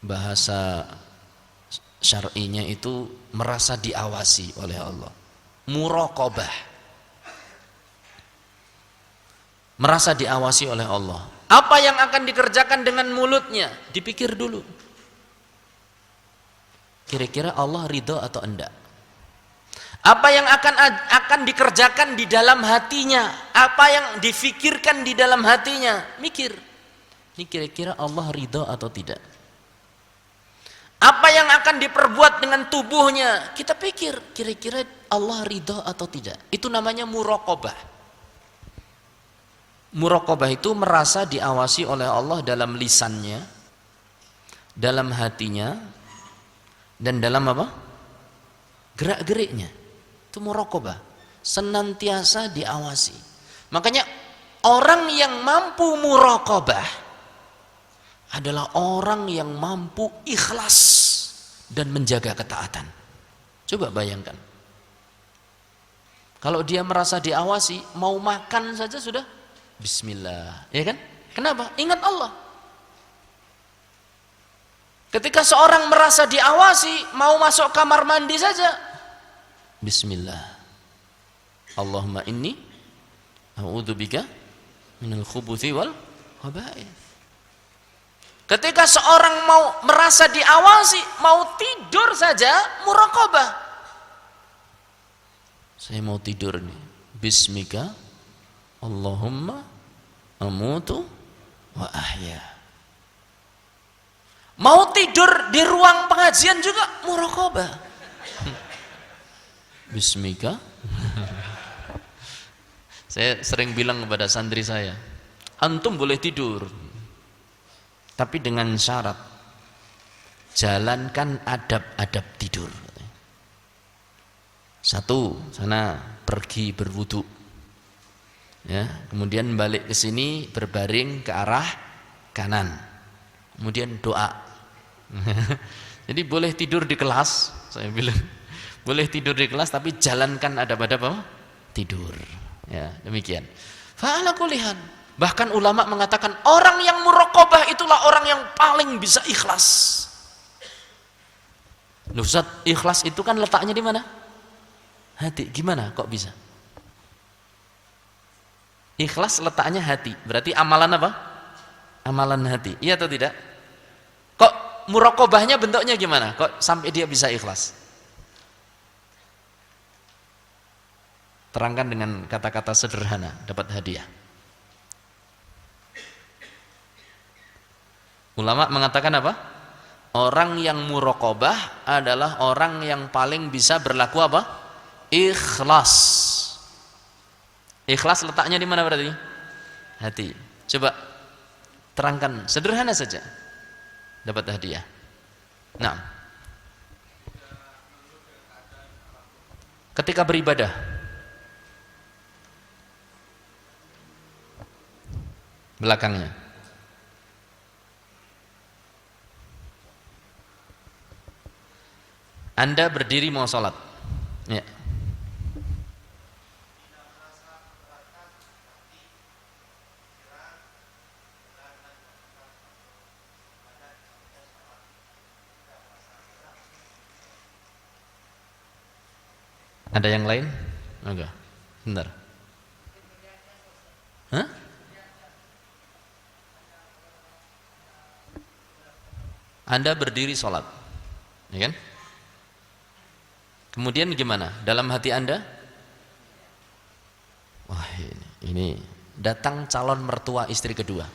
bahasa syar'inya itu merasa diawasi oleh Allah. Muraqabah. Merasa diawasi oleh Allah. Apa yang akan dikerjakan dengan mulutnya? Dipikir dulu. Kira-kira Allah ridho atau enggak? Apa yang akan dikerjakan di dalam hatinya? Apa yang difikirkan di dalam hatinya? Mikir. Ini kira-kira Allah ridho atau tidak? Apa yang akan diperbuat dengan tubuhnya? Kita pikir, kira-kira Allah ridho atau tidak? Itu namanya muraqabah. Muraqabah itu merasa diawasi oleh Allah dalam lisannya, dalam hatinya, dan dalam apa? Gerak-geriknya. Itu muraqabah. Senantiasa diawasi. Makanya orang yang mampu muraqabah adalah orang yang mampu ikhlas dan menjaga ketaatan. Coba bayangkan. Kalau dia merasa diawasi, mau makan saja sudah bismillah, ya kan? Kenapa? Ingat Allah. Ketika seorang merasa diawasi, mau masuk kamar mandi saja, bismillah. Allahumma inni a'udzubika minal khubuthi wal khaba'ith. Ketika seorang mau merasa diawasi, mau tidur saja, muraqabah. Saya mau tidur nih. Bismika Allahumma amutu wa ahya. Mau tidur di ruang pengajian juga muraqabah. Bismika. Saya sering bilang kepada santri saya, antum boleh tidur, tapi dengan syarat jalankan adab-adab tidur. 1, sana pergi berwudu, ya, kemudian balik ke sini berbaring ke arah kanan, kemudian doa. Jadi boleh tidur di kelas, saya bilang boleh tidur di kelas, tapi jalankan adab-adab apa? Tidur. Ya, demikian. Fa'ala kulihan. Bahkan ulama mengatakan orang yang muraqabah itulah orang yang paling bisa ikhlas. Loh Ustaz, ikhlas itu kan letaknya di mana? Hati. Gimana kok bisa? Ikhlas letaknya hati. Berarti amalan apa? Amalan hati. Iya atau tidak? Kok muraqabahnya bentuknya gimana? Kok sampai dia bisa ikhlas? Terangkan dengan kata-kata sederhana, dapat hadiah. Ulama mengatakan apa? Orang yang muraqabah adalah orang yang paling bisa berlaku apa? Ikhlas. Ikhlas letaknya di mana berarti? Hati. Coba terangkan sederhana saja. Dapat hadiah. Nah, ketika beribadah, belakangnya, Anda berdiri mau sholat, ya. Ada yang lain? Enggak. Bentar. Hah? Anda berdiri sholat, ya kan? Kemudian gimana? Dalam hati Anda? Wah, ini datang calon mertua istri kedua,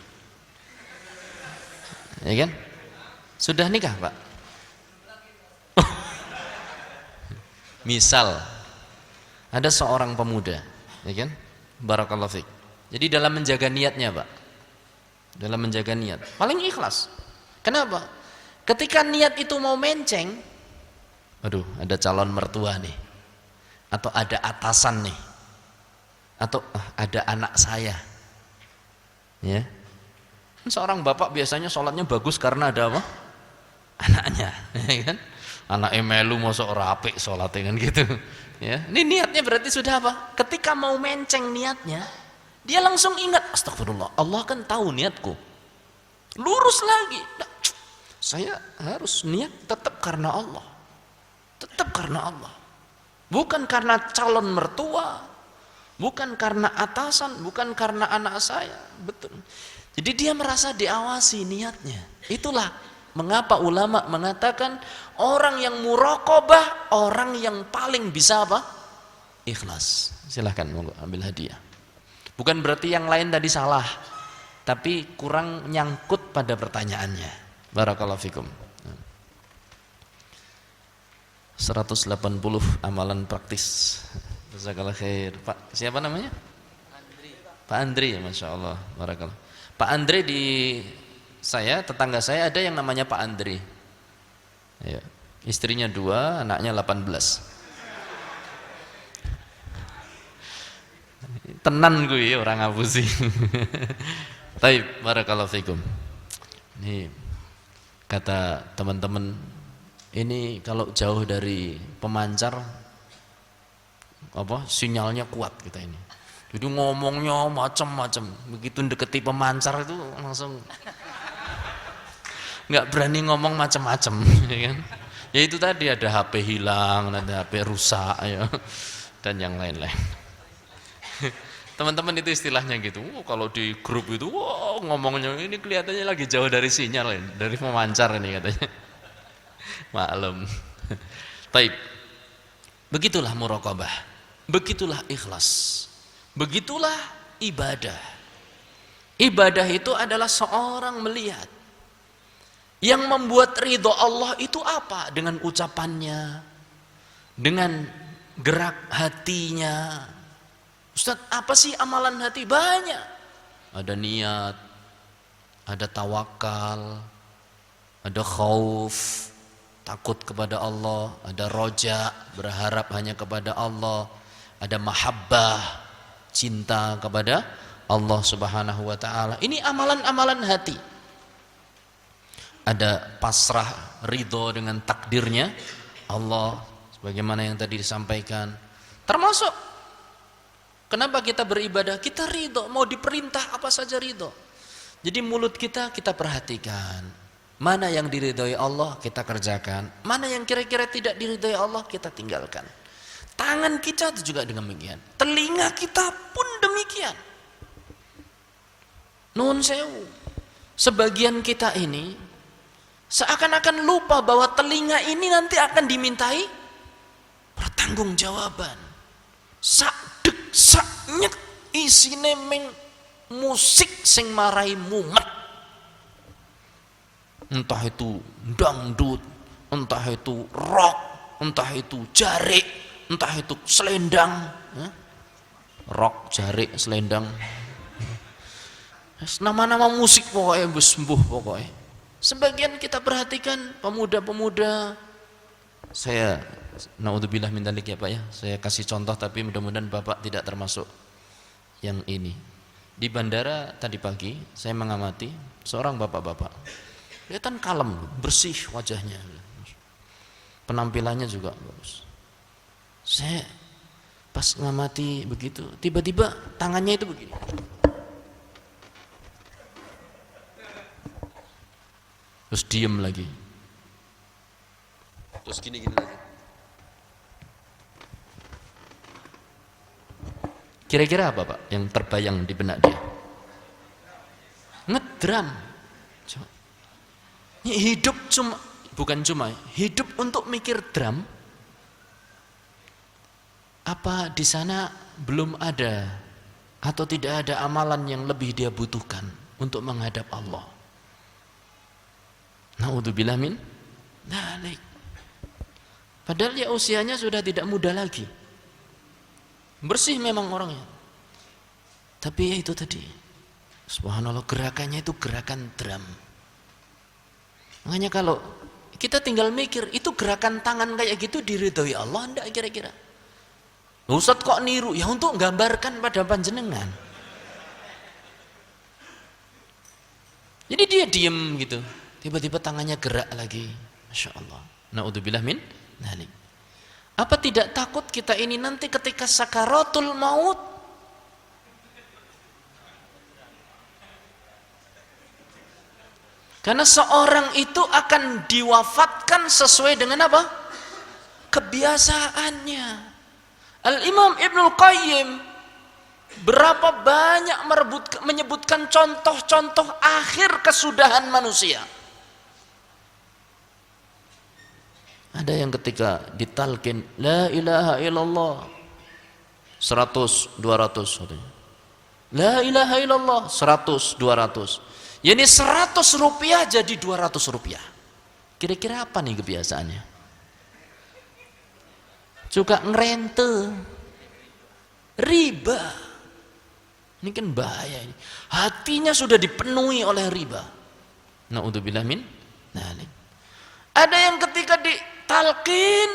ya kan? Sudah nikah, Pak? Misal ada seorang pemuda, ya kan? Barakallahu fiik. Jadi dalam menjaga niatnya, Pak, dalam menjaga niat paling ikhlas. Kenapa? Ketika niat itu mau menceng, aduh, ada calon mertua nih, atau ada atasan nih, atau ada anak saya, ya. Seorang bapak biasanya sholatnya bagus karena ada apa? Anaknya, ya kan? Anak emelu mosok rapi sholatnya kan gitu, ya. Ini niatnya berarti sudah apa? Ketika mau menceng niatnya, dia langsung ingat, astagfirullah, Allah kan tahu niatku. Lurus lagi, nah, saya harus niat tetap karena Allah. Tetap karena Allah, bukan karena calon mertua, bukan karena atasan, bukan karena anak saya. Betul. Jadi dia merasa diawasi niatnya. Itulah mengapa ulama mengatakan orang yang muraqabah, orang yang paling bisa apa? Ikhlas. Silahkan ambil hadiah. Bukan berarti yang lain tadi salah, tapi kurang nyangkut pada pertanyaannya. Barakallahu fikum. 180 amalan praktis. Jazakallah khair. Pak, siapa namanya? Andri. Pak Andri, ya, Masya Allah. Barakallah. Pak Andri di saya, tetangga saya ada yang namanya Pak Andri. Ya. Istrinya 2, anaknya 18. Tenan gue orang ngapusi. Taib, barakallahu fikum. Ini kata teman-teman, ini kalau jauh dari pemancar apa sinyalnya kuat kita ini. Jadi ngomongnya macam-macam. Begitu deketi pemancar itu langsung nggak berani ngomong macam-macam, ya kan? Ya itu tadi ada HP hilang, ada HP rusak, ya, dan yang lain-lain. Teman-teman itu istilahnya gitu. Kalau di grup itu, ngomongnya ini kelihatannya lagi jauh dari sinyal, dari pemancar ini katanya. Maklum. Taib. Begitulah muraqabah. Begitulah ikhlas. Begitulah ibadah. Ibadah itu adalah seorang melihat yang membuat ridho Allah itu apa? Dengan ucapannya, dengan gerak hatinya. Ustaz, apa sih amalan hati? Banyak. Ada niat, ada tawakal, ada khauf, takut kepada Allah, ada roja, berharap hanya kepada Allah, ada mahabbah, cinta kepada Allah Subhanahu wa taala. Ini amalan-amalan hati. Ada pasrah, ridho dengan takdirnya Allah, sebagaimana yang tadi disampaikan. Termasuk kenapa kita beribadah? Kita ridho, mau diperintah apa saja ridho. Jadi mulut kita perhatikan, mana yang diridhoi Allah kita kerjakan, mana yang kira-kira tidak diridhoi Allah kita tinggalkan. Tangan kita itu juga demikian, telinga kita pun demikian. Nun sewu, sebagian kita ini seakan-akan lupa bahwa telinga ini nanti akan dimintai pertanggungjawaban. Sakdek saknyet isine ming musik sing marai mumet, entah itu dangdut, entah itu rock, entah itu jarik, entah itu selendang, rock, jarik, selendang, nama-nama musik pokoknya sembuh pokoknya. Sebagian kita perhatikan pemuda-pemuda, saya naudzubillah min dzalik ya Pak ya, saya kasih contoh tapi mudah-mudahan Bapak tidak termasuk yang ini. Di bandara tadi pagi saya mengamati seorang bapak-bapak, kelihatan kalem, bersih wajahnya, penampilannya juga bagus. Saya pas ngamati begitu, tiba-tiba tangannya itu begini, terus diem lagi, terus gini-gini lagi. Kira-kira apa Pak yang terbayang di benak dia? Ngedram. Hidup cuma, bukan cuma hidup untuk mikir drum. Apa di sana belum ada atau tidak ada amalan yang lebih dia butuhkan untuk menghadap Allah? Naudzubillah min dzalik. Padahal ya usianya sudah tidak muda lagi. Bersih memang orangnya, tapi ya itu tadi, subhanallah, gerakannya itu gerakan drum. Makanya kalau kita tinggal mikir, itu gerakan tangan kayak gitu diridhoi Allah enggak kira-kira? Ustadz kok niru? Ya untuk gambarkan pada panjenengan. Jadi dia diem gitu, tiba-tiba tangannya gerak lagi, masya Allah. Naudzubillah min dzalik. Apa tidak takut kita ini nanti ketika sakaratul maut karena seorang itu akan diwafatkan sesuai dengan apa? Kebiasaannya. Al-Imam Ibnul Qayyim berapa banyak menyebutkan contoh-contoh akhir kesudahan manusia. Ada yang ketika ditalkin la ilaha illallah 100 200, la ilaha illallah 100 200, yani 100 rupiah jadi 200 rupiah. Kira-kira apa nih kebiasaannya? Juga ngerente, riba. Ini kan bahaya ini. Hatinya sudah dipenuhi oleh riba. Naudzubillah min dzalik. Ada yang ketika ditalkin,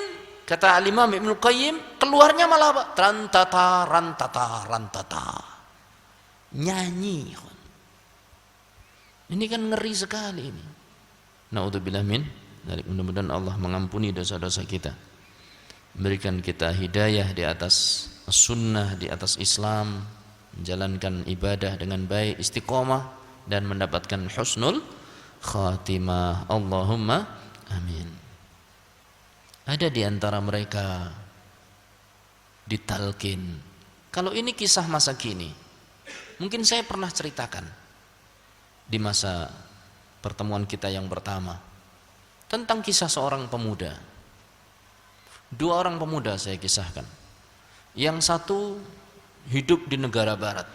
kata Al-Imam Ibnul Qayyim, keluarnya malah apa? Rantata, rantata, rantata. Nyanyi. Ini kan ngeri sekali ini. Naudzubillah min dzalik. Mudah-mudahan Allah mengampuni dosa-dosa kita. Memberikan kita hidayah di atas sunnah, di atas Islam, menjalankan ibadah dengan baik, istiqomah, dan mendapatkan husnul khatimah. Allahumma amin. Ada di antara mereka ditalkin. Kalau ini kisah masa kini, mungkin saya pernah ceritakan di masa pertemuan kita yang pertama tentang kisah seorang pemuda. 2 orang pemuda saya kisahkan. Yang satu hidup di negara barat.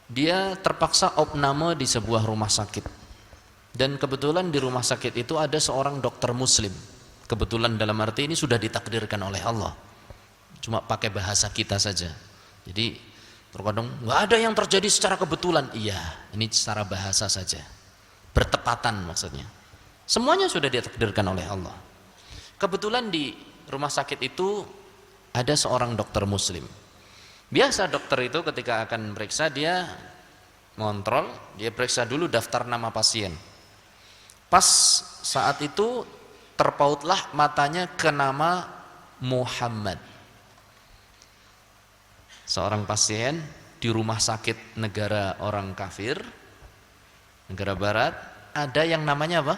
Dia terpaksa opname di sebuah rumah sakit. Dan kebetulan di rumah sakit itu ada seorang dokter muslim. Kebetulan dalam arti ini sudah ditakdirkan oleh Allah. Cuma pakai bahasa kita saja. Jadi terkadang nggak ada yang terjadi secara kebetulan. Iya, ini secara bahasa saja. Bertepatan maksudnya. Semuanya sudah ditakdirkan oleh Allah. Kebetulan di rumah sakit itu ada seorang dokter muslim. Biasa dokter itu ketika akan meriksa dia ngontrol, dia periksa dulu daftar nama pasien. Pas saat itu terpautlah matanya ke nama Muhammad. Seorang pasien di rumah sakit negara orang kafir, negara barat, ada yang namanya apa?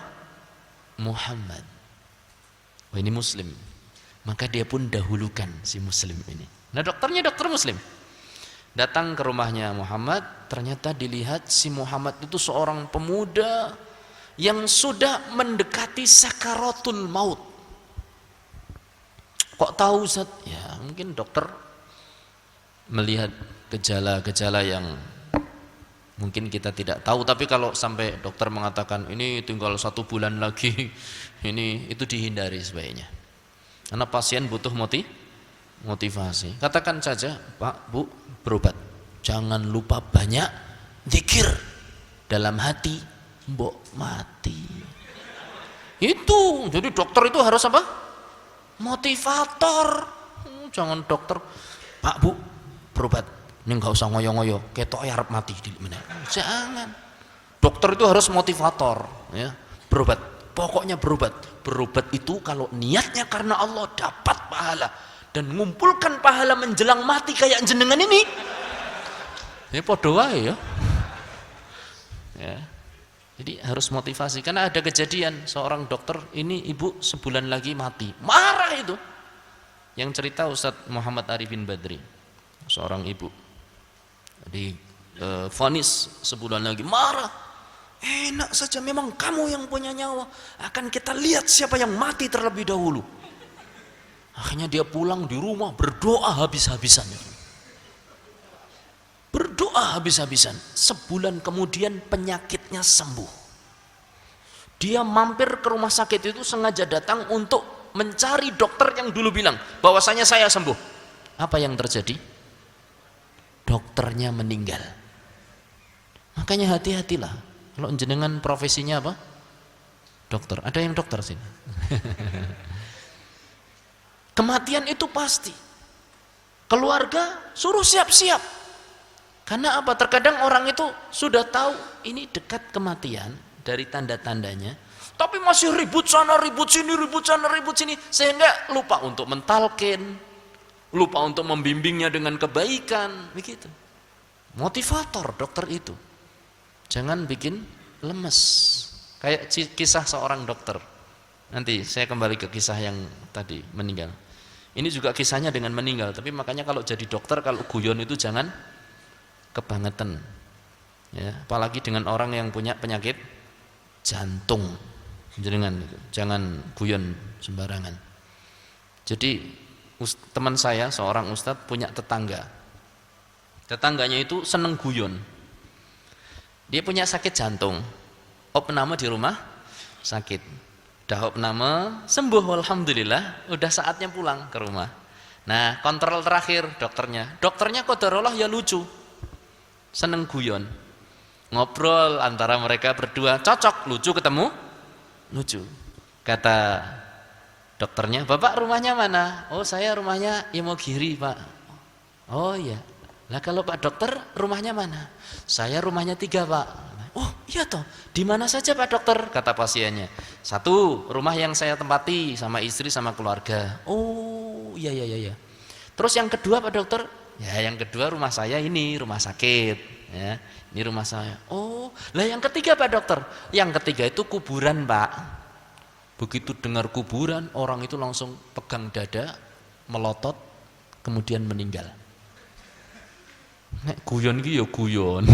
Muhammad. Wah, ini muslim. Maka dia pun dahulukan si muslim ini. Nah, dokternya dokter muslim. Datang ke rumahnya Muhammad, ternyata dilihat si Muhammad itu seorang pemuda yang sudah mendekati sakaratul maut. Kok tahu Ustaz? Ya mungkin dokter melihat gejala-gejala yang mungkin kita tidak tahu, tapi kalau sampai dokter mengatakan ini tinggal 1 bulan lagi, itu dihindari sebaiknya. Karena pasien butuh motivasi. Katakan saja, Pak, Bu, berobat. Jangan lupa banyak zikir. Dalam hati, mbok mati. Itu, jadi dokter itu harus apa? Motivator. Jangan dokter, Pak, Bu, berobat. Ini enggak usah ngoyo-ngoyo, ketok arep mati di mana. Jangan. Dokter itu harus motivator, ya. Berobat. Pokoknya berobat. Berobat itu kalau niatnya karena Allah dapat pahala dan ngumpulkan pahala menjelang mati kayak jenengan ini. Ini podo wae ya. Ya. Jadi harus motivasi, karena ada kejadian seorang dokter, ini ibu sebulan lagi mati. Marah itu. Yang cerita Ustadz Muhammad Arifin Badri, seorang ibu. Di vonis sebulan lagi, marah. Enak saja, memang kamu yang punya nyawa. Akan kita lihat siapa yang mati terlebih dahulu. Akhirnya dia pulang di rumah berdoa habis-habisan. Berdoa habis-habisan. Sebulan kemudian penyakitnya sembuh. Dia mampir ke rumah sakit itu sengaja datang untuk mencari dokter yang dulu bilang bahwasanya saya sembuh. Apa yang terjadi? Dokternya meninggal. Makanya hati-hatilah. Kalau jenengan profesinya apa? Dokter. Ada yang dokter sini. Kematian itu pasti. Keluarga suruh siap-siap. Karena apa? Terkadang orang itu sudah tahu ini dekat kematian dari tanda-tandanya, tapi masih ribut sana, ribut sini, ribut sana, ribut sini, sehingga lupa untuk mentalkin, lupa untuk membimbingnya dengan kebaikan, begitu. Motivator dokter itu. Jangan bikin lemes. Kayak kisah seorang dokter. Nanti saya kembali ke kisah yang tadi meninggal. Ini juga kisahnya dengan meninggal, tapi makanya kalau jadi dokter, kalau guyon itu jangan kebangetan. Ya, apalagi dengan orang yang punya penyakit jantung. Jangan guyon sembarangan. Jadi teman saya seorang ustadz punya tetangga. Tetangganya itu seneng guyon. Dia punya sakit jantung. Opname di rumah sakit. Dah opname sembuh alhamdulillah, udah saatnya pulang ke rumah. Nah, kontrol terakhir dokternya qadarullah ya lucu. Seneng guyon. Ngobrol antara mereka berdua, cocok, lucu ketemu lucu. Kata dokternya, "Bapak rumahnya mana?" "Oh, saya rumahnya Imogiri, Pak." "Oh iya. Lah kalau Pak dokter rumahnya mana?" "Saya rumahnya 3, Pak." "Oh iya toh, di mana saja Pak dokter?" Kata pasiennya. "1, rumah yang saya tempati sama istri sama keluarga." "Oh iya. Terus yang kedua Pak dokter?" "Ya yang kedua rumah saya ini, rumah sakit. Ya, ini rumah saya." "Oh, lah yang ketiga Pak dokter?" "Yang ketiga itu kuburan Pak." Begitu dengar kuburan, orang itu langsung pegang dada, melotot, kemudian meninggal. Nek guyon iki ya guyon.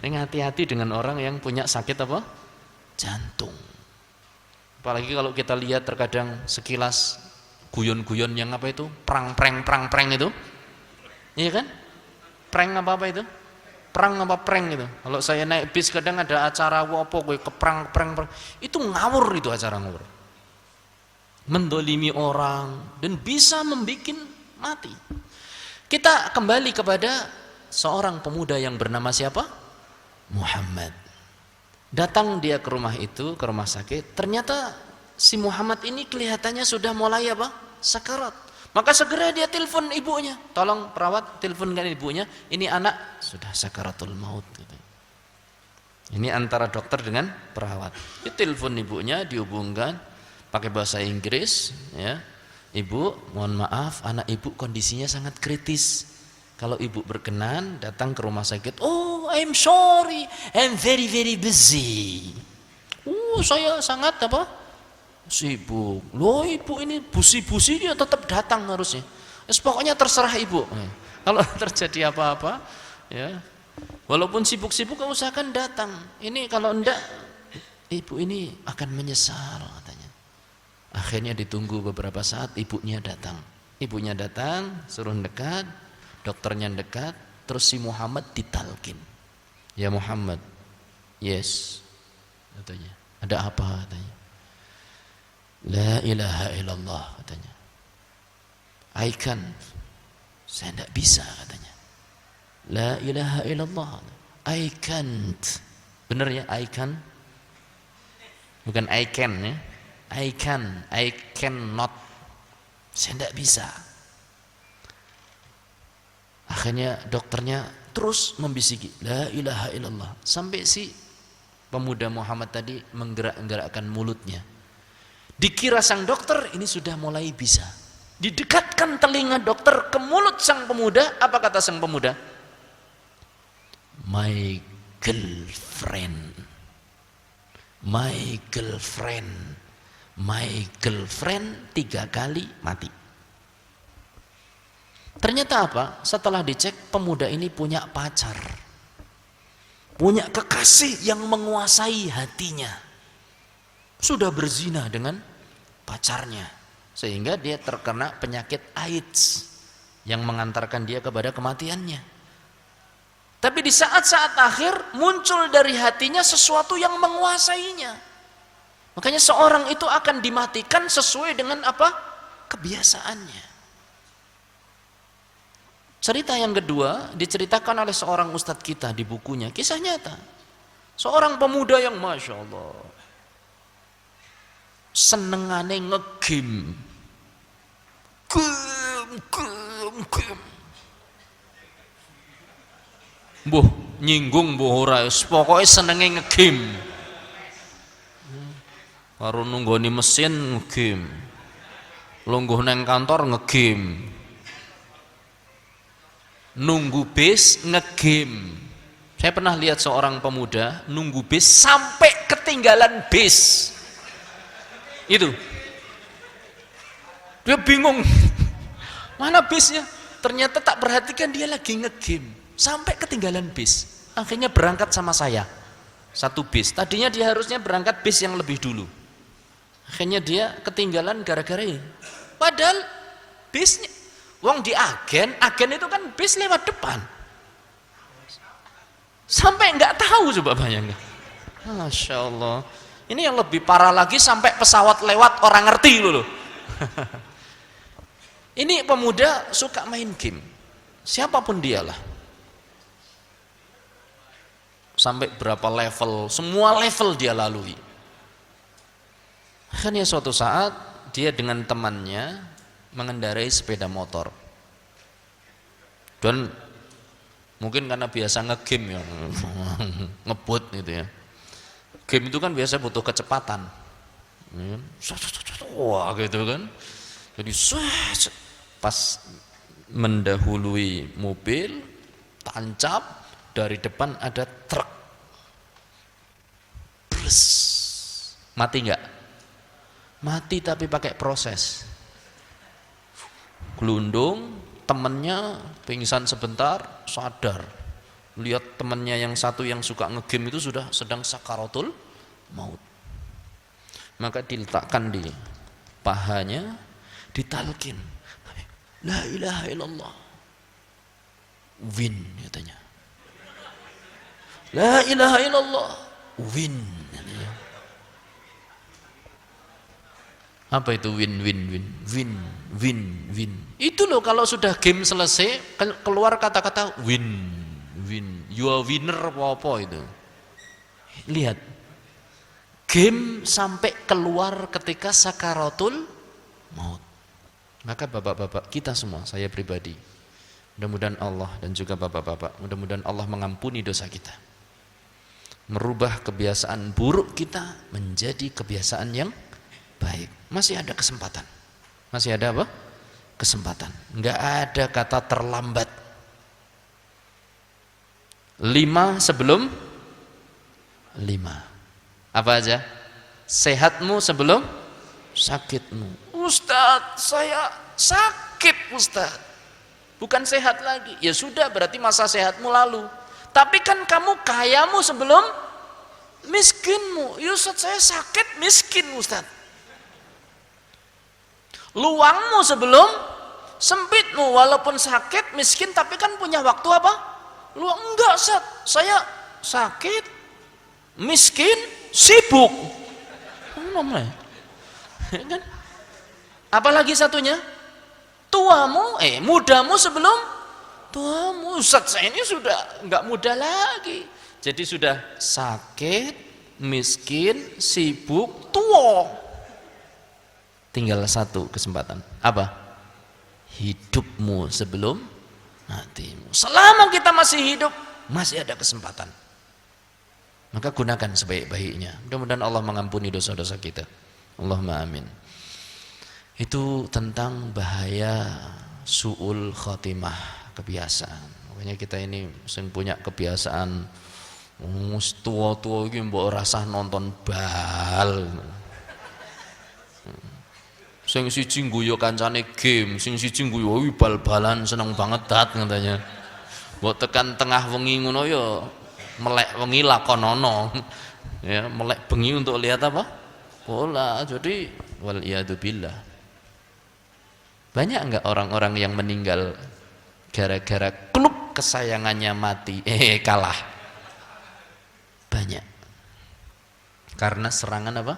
Nek hati-hati dengan orang yang punya sakit apa? Jantung. Apalagi kalau kita lihat terkadang sekilas guyon-guyon yang apa itu? Prang-preng itu. Iya kan? Prank apa itu? Perang apa prank itu? Kalau saya naik bis kadang ada acara wopo gue keprang. Itu ngawur, itu acara ngawur. Mendolimi orang dan bisa membikin mati. Kita kembali kepada seorang pemuda yang bernama siapa? Muhammad. Datang dia ke rumah itu, ke rumah sakit. Ternyata si Muhammad ini kelihatannya sudah mulai apa? Sakarat. Maka segera dia telepon ibunya. "Tolong perawat, teleponkan ibunya. Ini anak sudah sakaratul maut." Gitu. Ini antara dokter dengan perawat. Dia telepon ibunya, dihubungkan pakai bahasa Inggris. Ya, "Ibu, mohon maaf, anak ibu kondisinya sangat kritis. Kalau ibu berkenan datang ke rumah sakit." "Oh, I'm sorry, I'm very busy." Saya sangat apa? Sibuk. Loh, ibu ini busi-busi dia tetap datang harusnya. Pokoknya terserah ibu. Kalau terjadi apa-apa, ya, walaupun sibuk-sibuk usahakan datang. Ini kalau enggak, ibu ini akan menyesal katanya. Akhirnya ditunggu beberapa saat, ibunya datang. Ibunya datang, suruh dekat, dokternya dekat, terus si Muhammad ditalkin. Ya Muhammad, yes, katanya. Ada apa katanya? La ilaha illallah katanya. I can't. Saya tidak bisa katanya. La ilaha illallah. I can't. Benar ya, I can? Bukan I can ya. I can, I cannot. Saya tidak bisa. Akhirnya dokternya terus membisiki la ilaha illallah sampai si pemuda Muhammad tadi menggerak-gerakkan mulutnya. Dikira sang dokter ini sudah mulai bisa. Didekatkan telinga dokter ke mulut sang pemuda. Apa kata sang pemuda? My girlfriend, my girlfriend, my girlfriend, 3 kali mati. Ternyata apa? Setelah dicek, pemuda ini punya pacar, punya kekasih yang menguasai hatinya, sudah berzina dengan pacarnya, sehingga dia terkena penyakit AIDS yang mengantarkan dia kepada kematiannya. Tapi di saat-saat akhir muncul dari hatinya sesuatu yang menguasainya. Makanya seorang itu akan dimatikan sesuai dengan apa? Kebiasaannya. Cerita yang kedua diceritakan oleh seorang ustadz kita di bukunya, kisah nyata. Seorang pemuda yang Masya Allah senengane ngegame. Game. Mbuh nyinggung mbuh ora, pokoknya senenge ngegame. Karo nunggoni mesin ngegame. Lungguh nang kantor ngegame. Nunggu bis ngegame. Saya pernah lihat seorang pemuda nunggu bis sampai ketinggalan bis. Itu dia bingung mana bisnya, ternyata tak perhatikan dia lagi ngegame sampai ketinggalan bis. Akhirnya berangkat sama saya satu bis, tadinya dia harusnya berangkat bis yang lebih dulu. Akhirnya dia ketinggalan gara-gara ini. Padahal bisnya wong di agen itu kan bis lewat depan, sampai nggak tahu, coba bayangkan. Masya Allah. Ini yang lebih parah lagi, sampai pesawat lewat orang ngerti loh. Ini pemuda suka main game, siapapun dialah. Sampai berapa level, semua level dia lalui. Akhirnya suatu saat dia dengan temannya mengendarai sepeda motor. Dan mungkin karena biasa ngegame ya, ngebut gitu ya. Game itu kan biasa butuh kecepatan. Wah gitu kan. Jadi pas mendahului mobil, tancap, dari depan ada truk. Brus. Mati enggak? Mati tapi pakai proses. Gelundung, temennya pingsan sebentar, sadar. Lihat temannya yang satu yang suka ngegame itu sudah sedang sakaratul maut. Maka diletakkan di pahanya, ditalkin, la ilaha illallah, win katanya. La ilaha illallah, win. Apa itu win? Itu loh, kalau sudah game selesai keluar kata-kata win. You are winner apa itu. Lihat, game sampai keluar ketika sakaratul maut. Maka bapak-bapak kita semua, saya pribadi, mudah-mudahan Allah dan juga bapak-bapak, mudah-mudahan Allah mengampuni dosa kita, merubah kebiasaan buruk kita menjadi kebiasaan yang baik. Masih ada kesempatan. Masih ada apa? Kesempatan. Enggak ada kata terlambat. 5 sebelum 5. Apa aja? Sehatmu sebelum sakitmu. Ustadz, saya sakit Ustadz, bukan sehat lagi. Ya sudah, berarti masa sehatmu lalu. Tapi kan kamu kayamu sebelum miskinmu. Ya Ustadz, saya sakit miskin Ustadz. Luangmu sebelum sempitmu, walaupun sakit, miskin, tapi kan punya waktu apa? Luang. Enggak, saya sakit, miskin, sibuk. Namanya. Kan? Apalagi satunya? Mudamu sebelum tuamu. Ustaz, saya ini sudah enggak muda lagi. Jadi sudah sakit, miskin, sibuk, tua. Tinggal satu kesempatan. Apa? Hidupmu sebelum matimu. Selama kita masih hidup, masih ada kesempatan. Maka gunakan sebaik-baiknya. Mudah-mudahan Allah mengampuni dosa-dosa kita. Allahumma amin. Itu tentang bahaya su'ul khotimah, kebiasaan. Makanya kita ini sering punya kebiasaan tua-tua iki mbok rasah nonton bal. Sing siji ngguyu kancane game, sing siji ngguyu bal-balan seneng banget dat katanya. Mbok tekan tengah wengi ngono ya melek wengi lakonono. Ya, melek bengi untuk lihat apa? Bola. Jadi wal iyadu billah. Banyak enggak orang-orang yang meninggal gara-gara klub kesayangannya mati, kalah? Banyak. Karena serangan apa?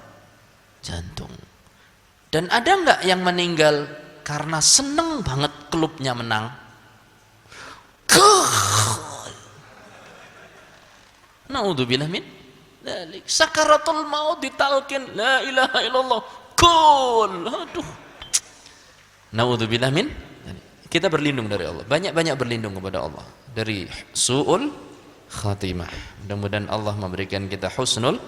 Jantung. Dan ada enggak yang meninggal karena seneng banget klubnya menang? Naudzubillah min dzalik. Sakaratul maut ditalkin la ilaha illallah. Kul. Aduh. Naudzubillah min. Kita berlindung dari Allah. Banyak-banyak berlindung kepada Allah dari su'ul khatimah. Mudah-mudahan Allah memberikan kita husnul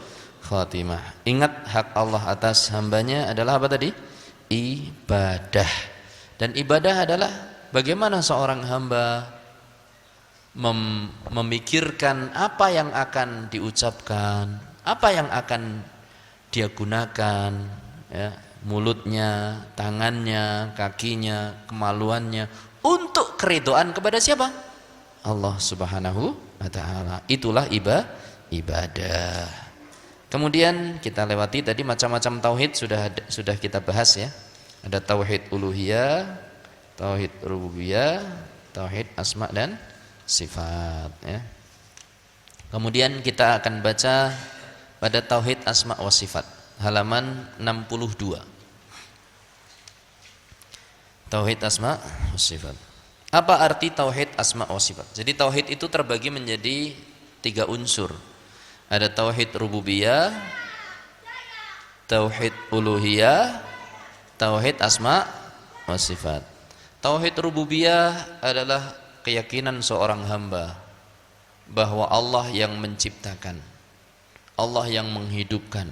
khatimah. Ingat, hak Allah atas hambanya adalah apa tadi? Ibadah. Dan ibadah adalah bagaimana seorang hamba memikirkan apa yang akan diucapkan, apa yang akan dia gunakan, ya, mulutnya, tangannya, kakinya, kemaluannya, untuk keridhaan kepada siapa? Allah Subhanahu wa ta'ala. Itulah ibadah. Kemudian kita lewati tadi macam-macam tauhid sudah kita bahas ya. Ada tauhid uluhiyah, tauhid rububiyah, tauhid asma dan sifat ya. Kemudian kita akan baca pada tauhid asma wa sifat halaman 62. Tauhid asma wa sifat. Apa arti tauhid asma wa sifat? Jadi tauhid itu terbagi menjadi 3 unsur. Ada tauhid rububiyah, tauhid uluhiyah, tauhid asma wa sifat. Tauhid rububiyah adalah keyakinan seorang hamba bahwa Allah yang menciptakan, Allah yang menghidupkan,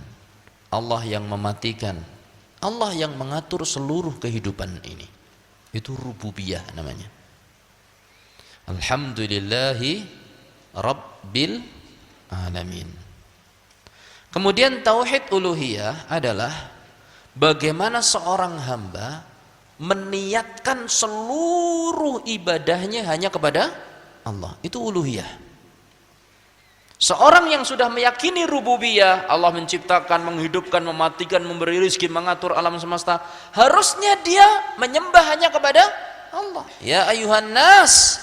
Allah yang mematikan, Allah yang mengatur seluruh kehidupan ini. Itu rububiyah namanya. Alhamdulillahi Rabbil Alamin. Kemudian tauhid uluhiyah adalah bagaimana seorang hamba meniatkan seluruh ibadahnya hanya kepada Allah. Itu uluhiyah. Seorang yang sudah meyakini rububiyah, Allah menciptakan, menghidupkan, mematikan, memberi rezeki, mengatur alam semesta, harusnya dia menyembah hanya kepada Allah. Ya ayuhan nas,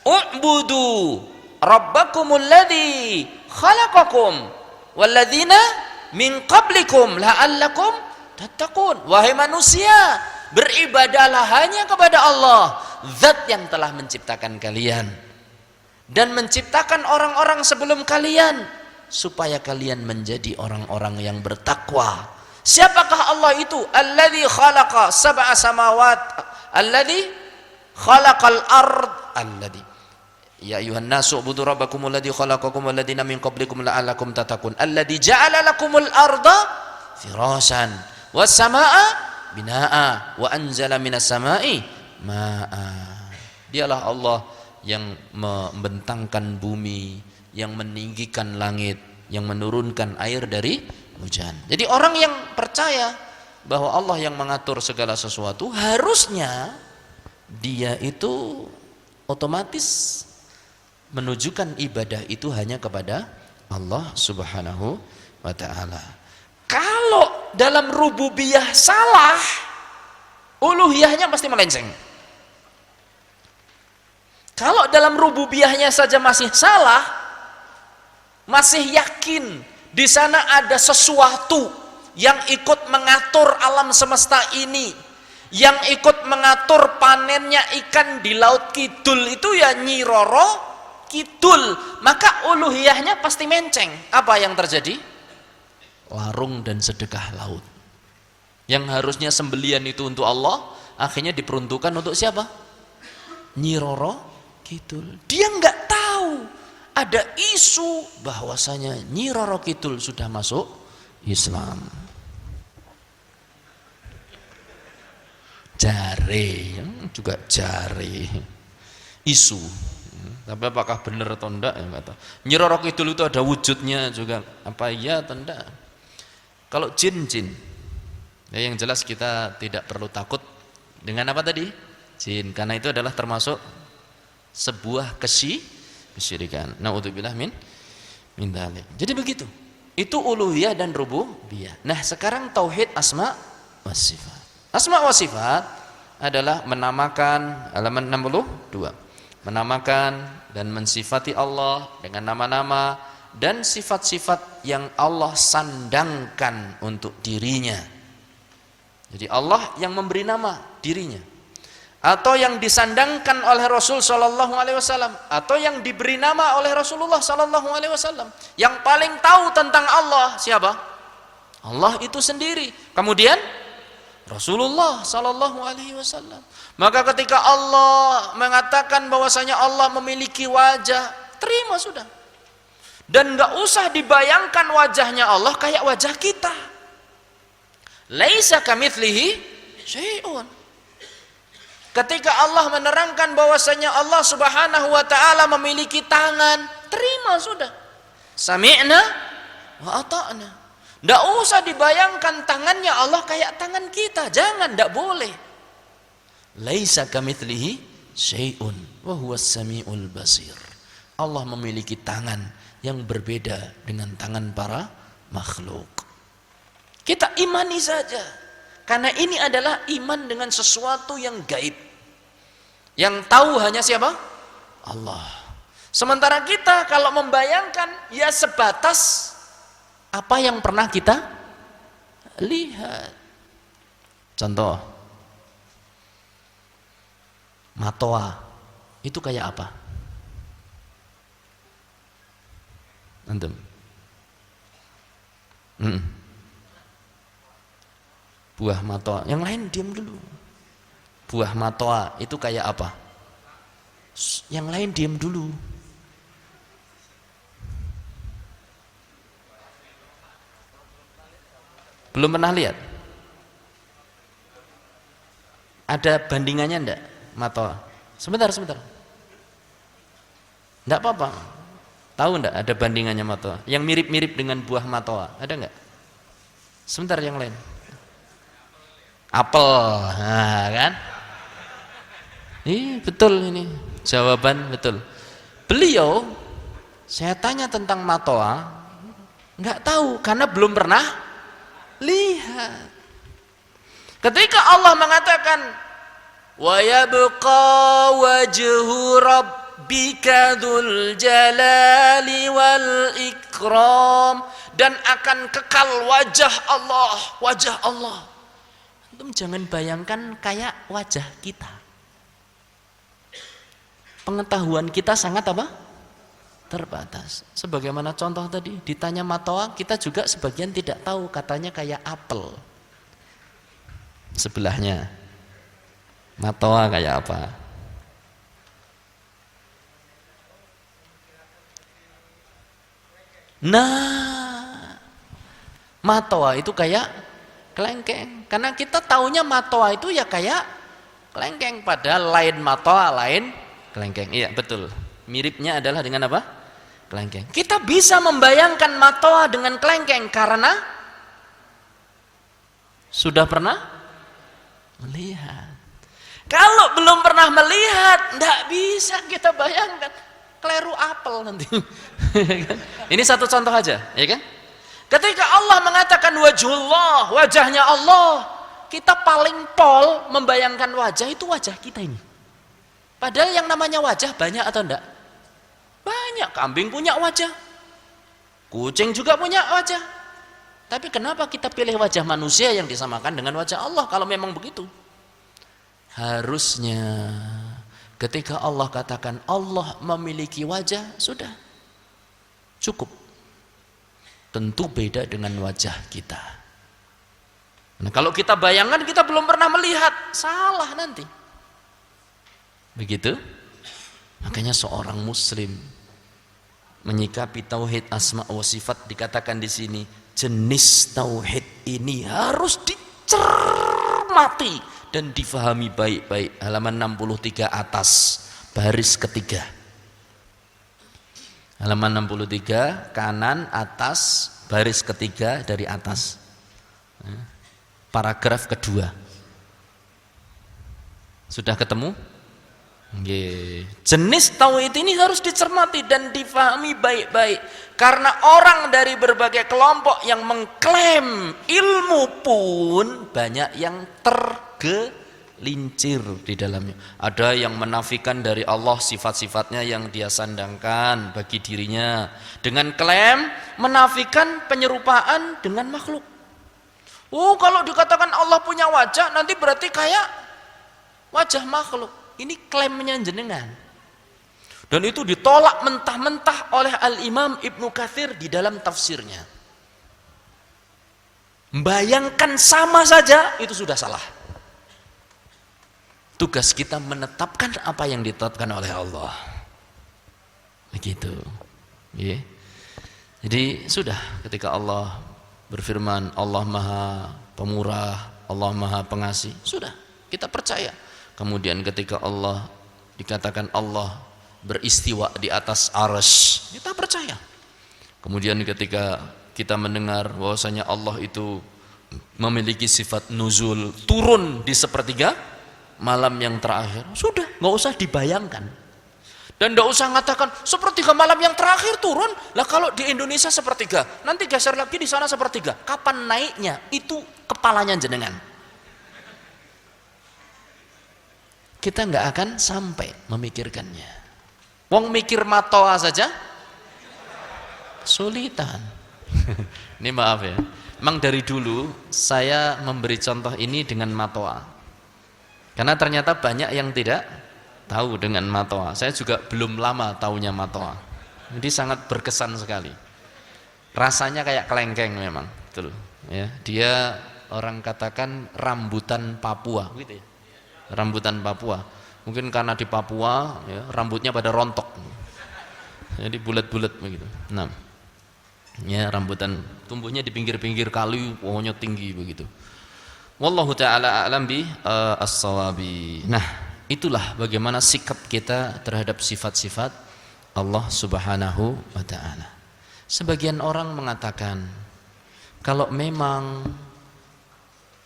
u'budu rabbakumul ladzi khalaqakum walladzina min qablikum la'allakum tattaqun. Wahai manusia, beribadahlah hanya kepada Allah, zat yang telah menciptakan kalian dan menciptakan orang-orang sebelum kalian, supaya kalian menjadi orang-orang yang bertakwa. Siapakah Allah itu? Alladzi khalaqa sab'a samawat, alladzi khalaqal ard, alladzi ya ayuhan nasu ubudu rabbakumul ladzi khalaqakum walladzina min qablikum la'allakum tattaqun alladzi ja'ala lakumul arda firasyan was samaa binaa wa anzala minas samai ma'a. Dialah Allah yang membentangkan bumi, yang meninggikan langit, yang menurunkan air dari hujan. Jadi orang yang percaya bahwa Allah yang mengatur segala sesuatu, harusnya dia itu otomatis menunjukkan ibadah itu hanya kepada Allah Subhanahu wa ta'ala. Kalau dalam rububiyah salah, uluhiyahnya pasti melenceng. Kalau dalam rububiyahnya saja masih salah, masih yakin di sana ada sesuatu yang ikut mengatur alam semesta ini, yang ikut mengatur panennya ikan di laut kidul itu ya Nyi Roro Kidul, maka uluhiyahnya pasti menceng. Apa yang terjadi? Larung dan sedekah laut. Yang harusnya sembelian itu untuk Allah, akhirnya diperuntukkan untuk siapa? Nyi Roro Kidul. Dia nggak tahu ada isu bahwasanya Nyi Roro Kidul sudah masuk Islam. Jare, juga jare isu. Tapi apakah benar atau enggak ya enggak tahu. Nyi Roro Kidul itu ada wujudnya juga, apa iya atau enggak? Kalau jin, ya yang jelas kita tidak perlu takut dengan apa tadi? Jin, karena itu adalah termasuk sebuah kesyirikan. Naudzubillah min dzalik. Jadi begitu. Itu uluhiyah dan rububiyah. Nah, sekarang tauhid asma wa sifat. Asma wa sifat adalah menamakan, halaman 62. Menamakan dan mensifati Allah dengan nama-nama dan sifat-sifat yang Allah sandangkan untuk dirinya. Jadi Allah yang memberi nama dirinya, atau yang disandangkan oleh Rasul sallallahu alaihi wasallam, atau yang diberi nama oleh Rasulullah sallallahu alaihi wasallam. Yang paling tahu tentang Allah siapa? Allah itu sendiri. Kemudian Rasulullah sallallahu alaihi wasallam. Maka ketika Allah mengatakan bahwasanya Allah memiliki wajah, terima sudah. Dan enggak usah dibayangkan wajahnya Allah kayak wajah kita. Laisa kamitslihi syai'un. Ketika Allah menerangkan bahwasanya Allah Subhanahu wa taala memiliki tangan, terima sudah. Sami'na wa ata'na. Enggak usah dibayangkan tangannya Allah kayak tangan kita, jangan, enggak boleh. Laisa kamitslihi syai'un wa huwas samiul basir. Allah memiliki tangan yang berbeda dengan tangan para makhluk. Kita imani saja, karena ini adalah iman dengan sesuatu yang gaib. Yang tahu hanya siapa? Allah. Sementara kita kalau membayangkan ya sebatas apa yang pernah kita lihat. Contoh, matoa itu kayak apa? Antum? Buah matoa. Yang lain diam dulu. Buah matoa itu kayak apa? Yang lain diam dulu. Belum pernah lihat? Ada bandingannya enggak? Matoa. Sebentar. Enggak apa-apa. Tahu enggak ada bandingannya matoa? Yang mirip-mirip dengan buah matoa. Ada enggak? Sebentar yang lain. Apel. Nah, kan? Betul ini. Jawaban betul. Beliau, saya tanya tentang matoa, enggak tahu karena belum pernah lihat. Ketika Allah mengatakan wa yabqa wajhu rabbika dzul jalali wal ikram, dan akan kekal wajah Allah. Antum jangan bayangkan kayak wajah kita. Pengetahuan kita sangat apa? Terbatas. Sebagaimana contoh tadi, ditanya matoa, kita juga sebagian tidak tahu, katanya kayak apel. Sebelahnya matoa kayak apa? Nah, matoa itu kayak kelengkeng. Karena kita taunya matoa itu ya kayak kelengkeng, padahal lain matoa, lain kelengkeng. Iya, betul. Miripnya adalah dengan apa? Kelengkeng. Kita bisa membayangkan matoa dengan kelengkeng karena sudah pernah melihat. Kalau belum pernah melihat, tidak bisa kita bayangkan. Kleru apel nanti. Ini satu contoh aja, ya kan? Ketika Allah mengatakan wajhullah, wajahnya Allah, kita paling pol membayangkan wajah itu wajah kita ini. Padahal yang namanya wajah banyak atau enggak? Banyak. Kambing punya wajah, kucing juga punya wajah. Tapi kenapa kita pilih wajah manusia yang disamakan dengan wajah Allah kalau memang begitu? Harusnya ketika Allah katakan Allah memiliki wajah, sudah cukup. Tentu beda dengan wajah kita. Nah, kalau kita bayangkan kita belum pernah melihat, salah nanti. Begitu? Makanya seorang muslim menyikapi tauhid asma wa sifat, dikatakan di sini jenis tauhid ini harus dicermati dan difahami baik-baik. Halaman 63 atas, baris ketiga. Halaman 63 kanan atas, baris ketiga dari atas. Paragraf kedua. Sudah ketemu? Jenis tauhid ini harus dicermati dan difahami baik-baik, karena orang dari berbagai kelompok yang mengklaim ilmu pun banyak yang tergelincir di dalamnya. Ada yang menafikan dari Allah sifat-sifatnya yang dia sandangkan bagi dirinya dengan klaim menafikan penyerupaan dengan makhluk. Oh, kalau dikatakan Allah punya wajah, nanti berarti kayak wajah makhluk. Ini klaimnya jenengan. Dan itu ditolak mentah-mentah oleh Al-Imam Ibnu Katsir di dalam tafsirnya. Bayangkan sama saja itu sudah salah. Tugas kita menetapkan apa yang ditetapkan oleh Allah. Begitu. Ya. Jadi sudah ketika Allah berfirman Allah Maha Pemurah, Allah Maha Pengasih, sudah kita percaya. Kemudian ketika Allah dikatakan Allah beristiwa di atas arsy, kita percaya. Kemudian ketika kita mendengar bahwasanya Allah itu memiliki sifat nuzul, turun di sepertiga malam yang terakhir, sudah nggak usah dibayangkan. Dan nggak usah mengatakan sepertiga malam yang terakhir turun. Lah kalau di Indonesia sepertiga, nanti geser lagi di sana sepertiga. Kapan naiknya? Itu kepalanya jenengan. Kita nggak akan sampai memikirkannya. Wong mikir matoa saja sulitan. Ini maaf ya, memang dari dulu saya memberi contoh ini dengan matoa, karena ternyata banyak yang tidak tahu dengan matoa. Saya juga belum lama taunya matoa, jadi sangat berkesan sekali. Rasanya kayak kelengkeng memang, betul. Ya, dia orang katakan rambutan Papua, gitu ya. Rambutan Papua, mungkin karena di Papua ya, rambutnya pada rontok, jadi bulat-bulat begitu. Nah, ya rambutan tumbuhnya di pinggir-pinggir kali, pohonnya tinggi begitu. Wallahu taala a'lam bi as-shawabi. Nah, itulah bagaimana sikap kita terhadap sifat-sifat Allah Subhanahu wa taala. Sebagian orang mengatakan kalau memang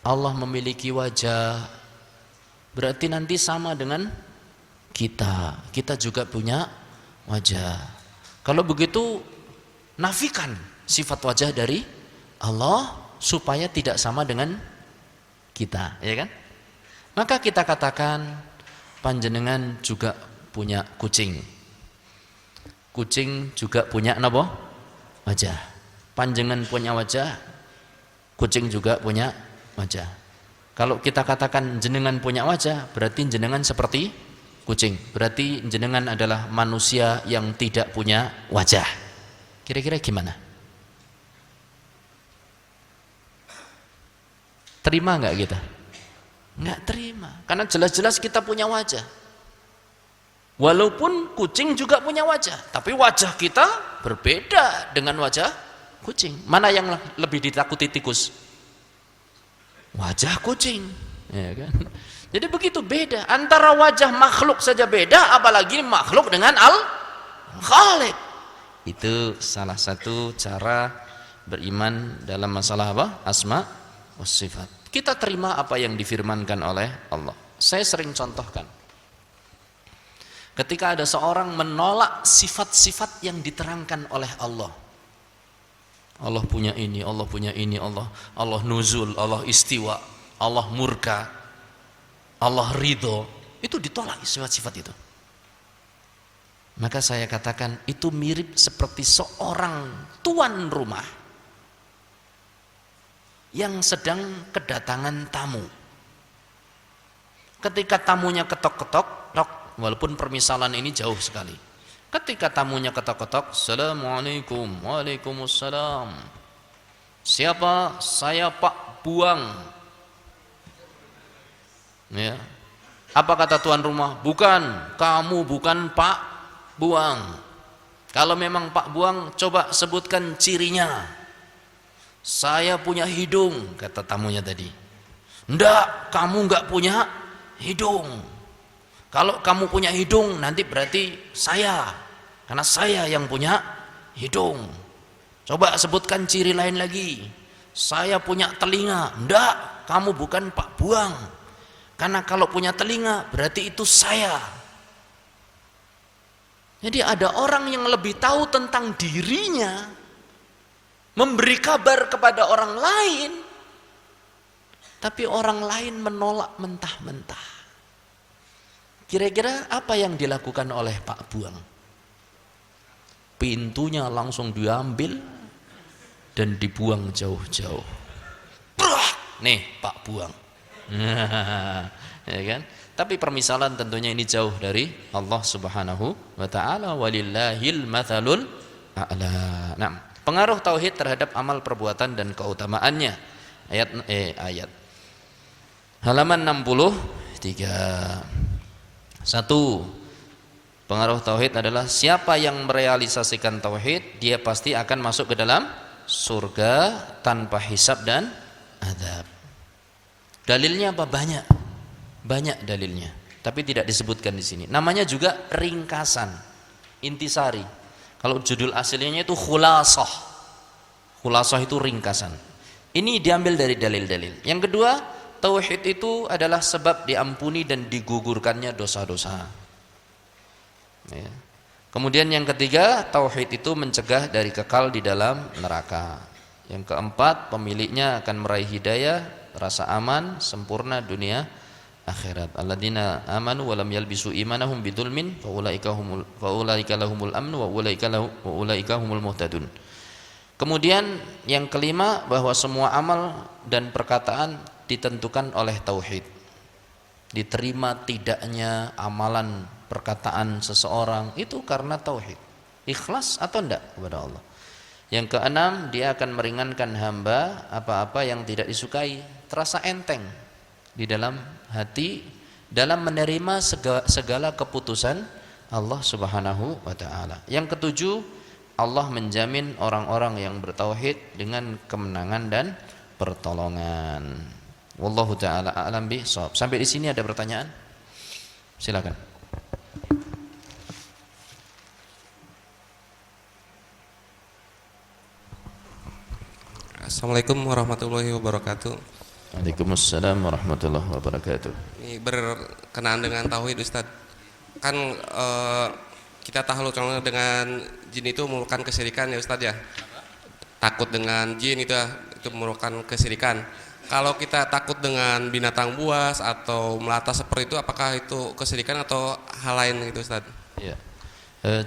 Allah memiliki wajah, berarti nanti sama dengan kita juga punya wajah. Kalau begitu nafikan sifat wajah dari Allah supaya tidak sama dengan kita, ya kan? Maka kita katakan panjenengan juga punya kucing. Kucing juga punya napa? Wajah. Panjenengan punya wajah, kucing juga punya wajah. Kalau kita katakan jenengan punya wajah, berarti jenengan seperti kucing. Berarti jenengan adalah manusia yang tidak punya wajah. Kira-kira gimana? Terima nggak kita? Nggak terima, karena jelas-jelas kita punya wajah. Walaupun kucing juga punya wajah, tapi wajah kita berbeda dengan wajah kucing. Mana yang lebih ditakuti tikus? Wajah kucing, ya kan? Jadi begitu beda antara wajah makhluk saja beda, apalagi makhluk dengan Al-Khaliq. Itu salah satu cara beriman dalam masalah apa? Asma was sifat. Kita terima apa yang difirmankan oleh Allah. Saya sering contohkan, ketika ada seorang menolak sifat-sifat yang diterangkan oleh Allah. Allah punya ini, Allah punya ini, Allah nuzul, Allah istiwa. Allah murka, Allah ridho, itu ditolak sifat-sifat itu. Maka saya katakan itu mirip seperti seorang tuan rumah yang sedang kedatangan tamu. Ketika tamunya ketok-ketok, walaupun permisalan ini jauh sekali. Ketika tamunya ketok-ketok, Assalamualaikum, Waalaikumsalam. Siapa? Saya Pak Buang. Ya. Apa kata tuan rumah? Bukan, kamu bukan Pak Buang. Kalau memang Pak Buang, coba sebutkan cirinya. Saya punya hidung, kata tamunya tadi. Enggak, kamu enggak punya hidung. Kalau kamu punya hidung, nanti berarti saya, karena saya yang punya hidung. Coba sebutkan ciri lain lagi. Saya punya telinga. Enggak, kamu bukan Pak Buang, karena kalau punya telinga berarti itu saya. Jadi ada orang yang lebih tahu tentang dirinya, memberi kabar kepada orang lain, tapi orang lain menolak mentah-mentah. Kira-kira apa yang dilakukan oleh Pak Buang? Pintunya langsung diambil dan dibuang jauh-jauh. Nih Pak Buang. Ya kan? Tapi permisalan tentunya ini jauh dari Allah Subhanahu wa taala, walillahil matsalul a'la. Nah, pengaruh tauhid terhadap amal perbuatan dan keutamaannya. Ayat halaman 63. 1. Pengaruh tauhid adalah siapa yang merealisasikan tauhid, dia pasti akan masuk ke dalam surga tanpa hisab dan azab. Dalilnya apa? Banyak dalilnya, tapi tidak disebutkan di sini. Namanya juga ringkasan, intisari. Kalau judul aslinya itu khulasah. Khulasah itu ringkasan. Ini diambil dari dalil-dalil. Yang kedua, tauhid itu adalah sebab diampuni dan digugurkannya dosa-dosa. Ya. Kemudian yang ketiga, tauhid itu mencegah dari kekal di dalam neraka. Yang keempat, pemiliknya akan meraih hidayah, rasa aman, sempurna dunia akhirat. Alladzina amanu wa lam yalbisu imanahum bidzulmin faulaika lahumul amn wa ulaika humul muhtadun. Kemudian yang kelima, bahwa semua amal dan perkataan ditentukan oleh tauhid. Diterima tidaknya amalan perkataan seseorang itu karena tauhid. Ikhlas atau enggak kepada Allah. Yang keenam, dia akan meringankan hamba apa-apa yang tidak disukai, terasa enteng di dalam hati dalam menerima segala keputusan Allah Subhanahu wa taala. Yang ketujuh, Allah menjamin orang-orang yang bertauhid dengan kemenangan dan pertolongan. Wallahu taala a'lam bishawab. Sampai di sini ada pertanyaan? Silakan. Assalamualaikum warahmatullahi wabarakatuh. Waalaikumsalam warahmatullahi wabarakatuh. Ini berkenaan dengan tauhid, Ustadz. Kan kita tahu kalau dengan jin itu merupakan kesyirikan ya Ustadz ya. Takut dengan jin itu merupakan kesyirikan. Kalau kita takut dengan binatang buas atau melata seperti itu, apakah itu kesyirikan atau hal lain gitu Ustadz? Ya.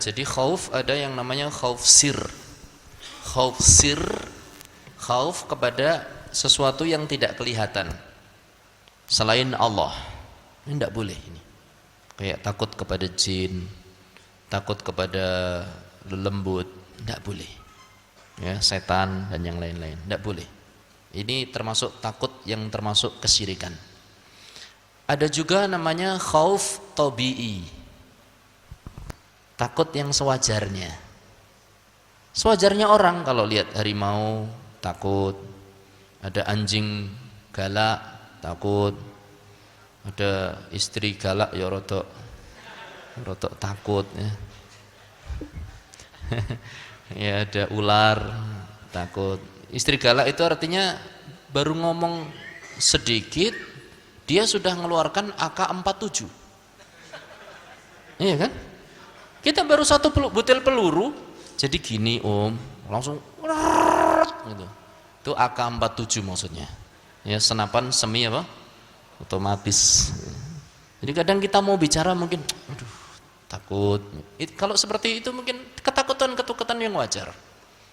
Jadi khauf ada yang namanya khauf sir. Khauf sir, khauf kepada sesuatu yang tidak kelihatan selain Allah. Ini tidak boleh ini. Kayak takut kepada jin, takut kepada lembut, tidak boleh. Ya, setan dan yang lain-lain, tidak boleh. Ini termasuk takut yang termasuk kesyirikan. Ada juga namanya khauf tabi'i. Takut yang sewajarnya. Sewajarnya orang kalau lihat harimau takut, ada anjing galak takut, ada istri galak ya rotok takut ya. Ya ada ular takut. Istri galak itu artinya baru ngomong sedikit dia sudah mengeluarkan AK-47. Iya kan? Kita baru satu butir peluru jadi gini langsung gitu. Itu AK-47 maksudnya. Ya, senapan semi apa? Otomatis. Jadi kadang kita mau bicara mungkin aduh, takut. Kalau seperti itu mungkin ketakutan yang wajar.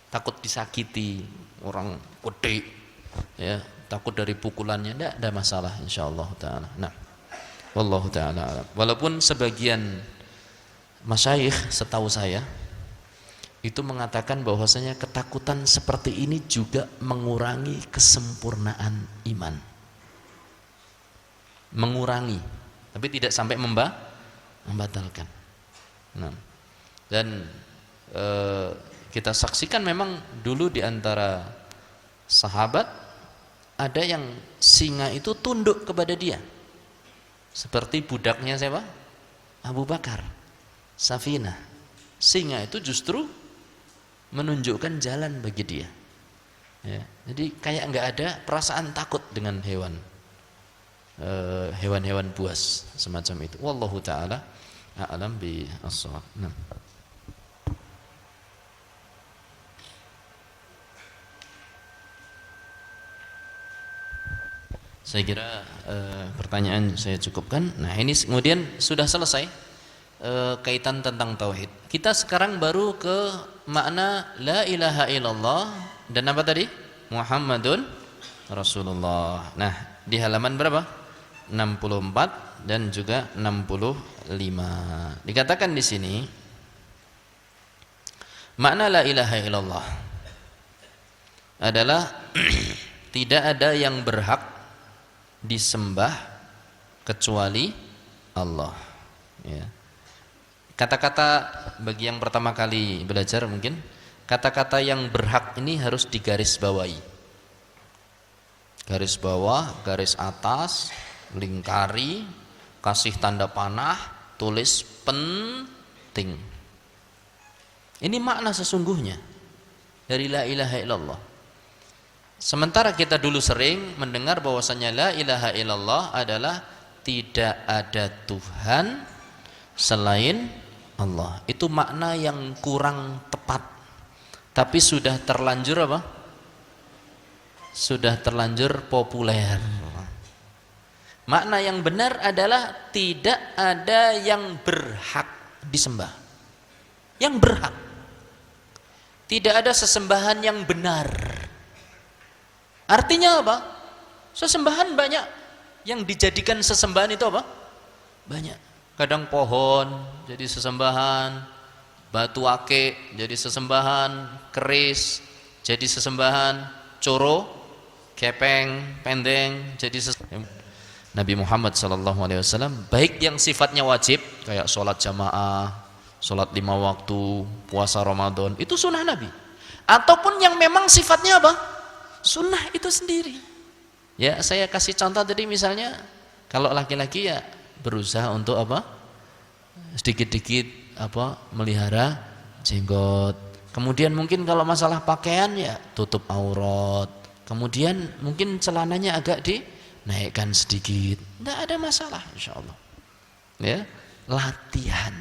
Takut disakiti orang gede, ya, takut dari pukulannya, tidak ada masalah insyaallah taala. Nah, wallahu taala alam. Walaupun sebagian masyayikh setahu saya itu mengatakan bahwasanya ketakutan seperti ini juga mengurangi kesempurnaan iman. Mengurangi, tapi tidak sampai membatalkan. Nah, dan kita saksikan memang dulu di antara sahabat ada yang singa itu tunduk kepada dia. Seperti budaknya siapa? Abu Bakar, Safinah. Singa itu justru menunjukkan jalan bagi dia. Ya, jadi kayak nggak ada perasaan takut dengan hewan-hewan buas semacam itu. Wallahu taala a'lam bi as-shawab. Nah. Saya kira pertanyaan saya cukupkan. Nah, ini kemudian sudah selesai kaitan tentang tauhid. Kita sekarang baru ke makna la ilaha illallah dan apa tadi? Muhammadun Rasulullah. Nah, di halaman berapa? 64 dan juga 65. Dikatakan di sini makna la ilaha illallah adalah tidak ada yang berhak disembah kecuali Allah. Ya. Kata-kata bagi yang pertama kali belajar mungkin kata-kata yang berhak ini harus digaris bawahi. Garis bawah, garis atas, lingkari, kasih tanda panah, tulis penting. Ini makna sesungguhnya dari la ilaha illallah. Sementara kita dulu sering mendengar bahwasanya la ilaha illallah adalah tidak ada Tuhan selain Allah. Itu makna yang kurang tepat. Tapi sudah terlanjur apa? Sudah terlanjur populer. Makna yang benar adalah tidak ada yang berhak disembah. Yang berhak. Tidak ada sesembahan yang benar. Artinya apa? Sesembahan banyak. Yang dijadikan sesembahan itu apa? Banyak. Kadang pohon jadi sesembahan, batu ake jadi sesembahan, keris jadi sesembahan, coro, kepeng, pendeng jadi sesembahan. Nabi Muhammad SAW baik yang sifatnya wajib kayak sholat jamaah, sholat 5 waktu, puasa Ramadan, itu sunnah Nabi. Ataupun yang memang sifatnya apa? Sunnah itu sendiri. Ya, saya kasih contoh tadi misalnya kalau laki-laki ya berusaha untuk apa? Sedikit-sedikit apa? Melihara jenggot. Kemudian mungkin kalau masalah pakaian ya tutup aurat. Kemudian mungkin celananya agak dinaikkan sedikit. Tidak ada masalah insyaallah. Ya, latihan.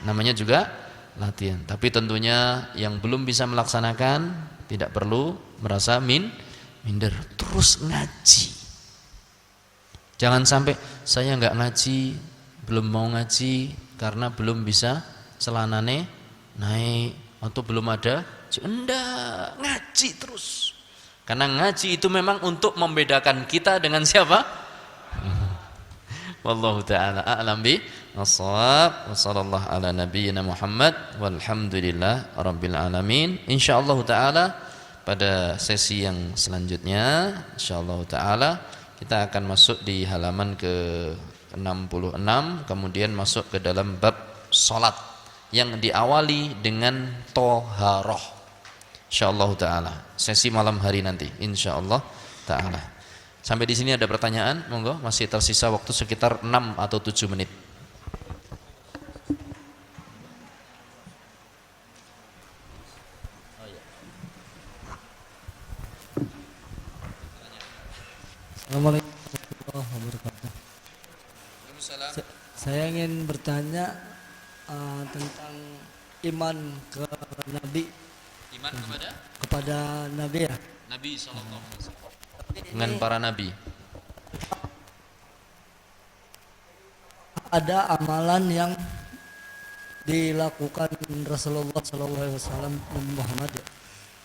Namanya juga latihan. Tapi tentunya yang belum bisa melaksanakan tidak perlu merasa minder, terus ngaji. Jangan sampai saya nggak ngaji, belum mau ngaji karena belum bisa celanane naik atau belum ada. Enggak, ngaji terus. Karena ngaji itu memang untuk membedakan kita dengan siapa? Wallahu taala a'lam bi as-shawab. Wa sallallahu ala nabiyyina Muhammad walhamdulillah rabbil alamin. Insyaallah taala pada sesi yang selanjutnya insyaallah taala kita akan masuk di halaman ke-66, kemudian masuk ke dalam bab salat yang diawali dengan thaharah insyaallah taala sesi malam hari nanti insyaallah taala. Sampai di sini ada pertanyaan? Monggo, masih tersisa waktu sekitar 6 atau 7 menit. Assalamualaikum warahmatullahi wabarakatuh. Saya ingin bertanya tentang iman ke Nabi. Iman kepada Nabi ya. Nabi sallallahu alaihi wasallam. dengan para nabi. Ada amalan yang dilakukan Rasulullah SAW Nabi Muhammad ya.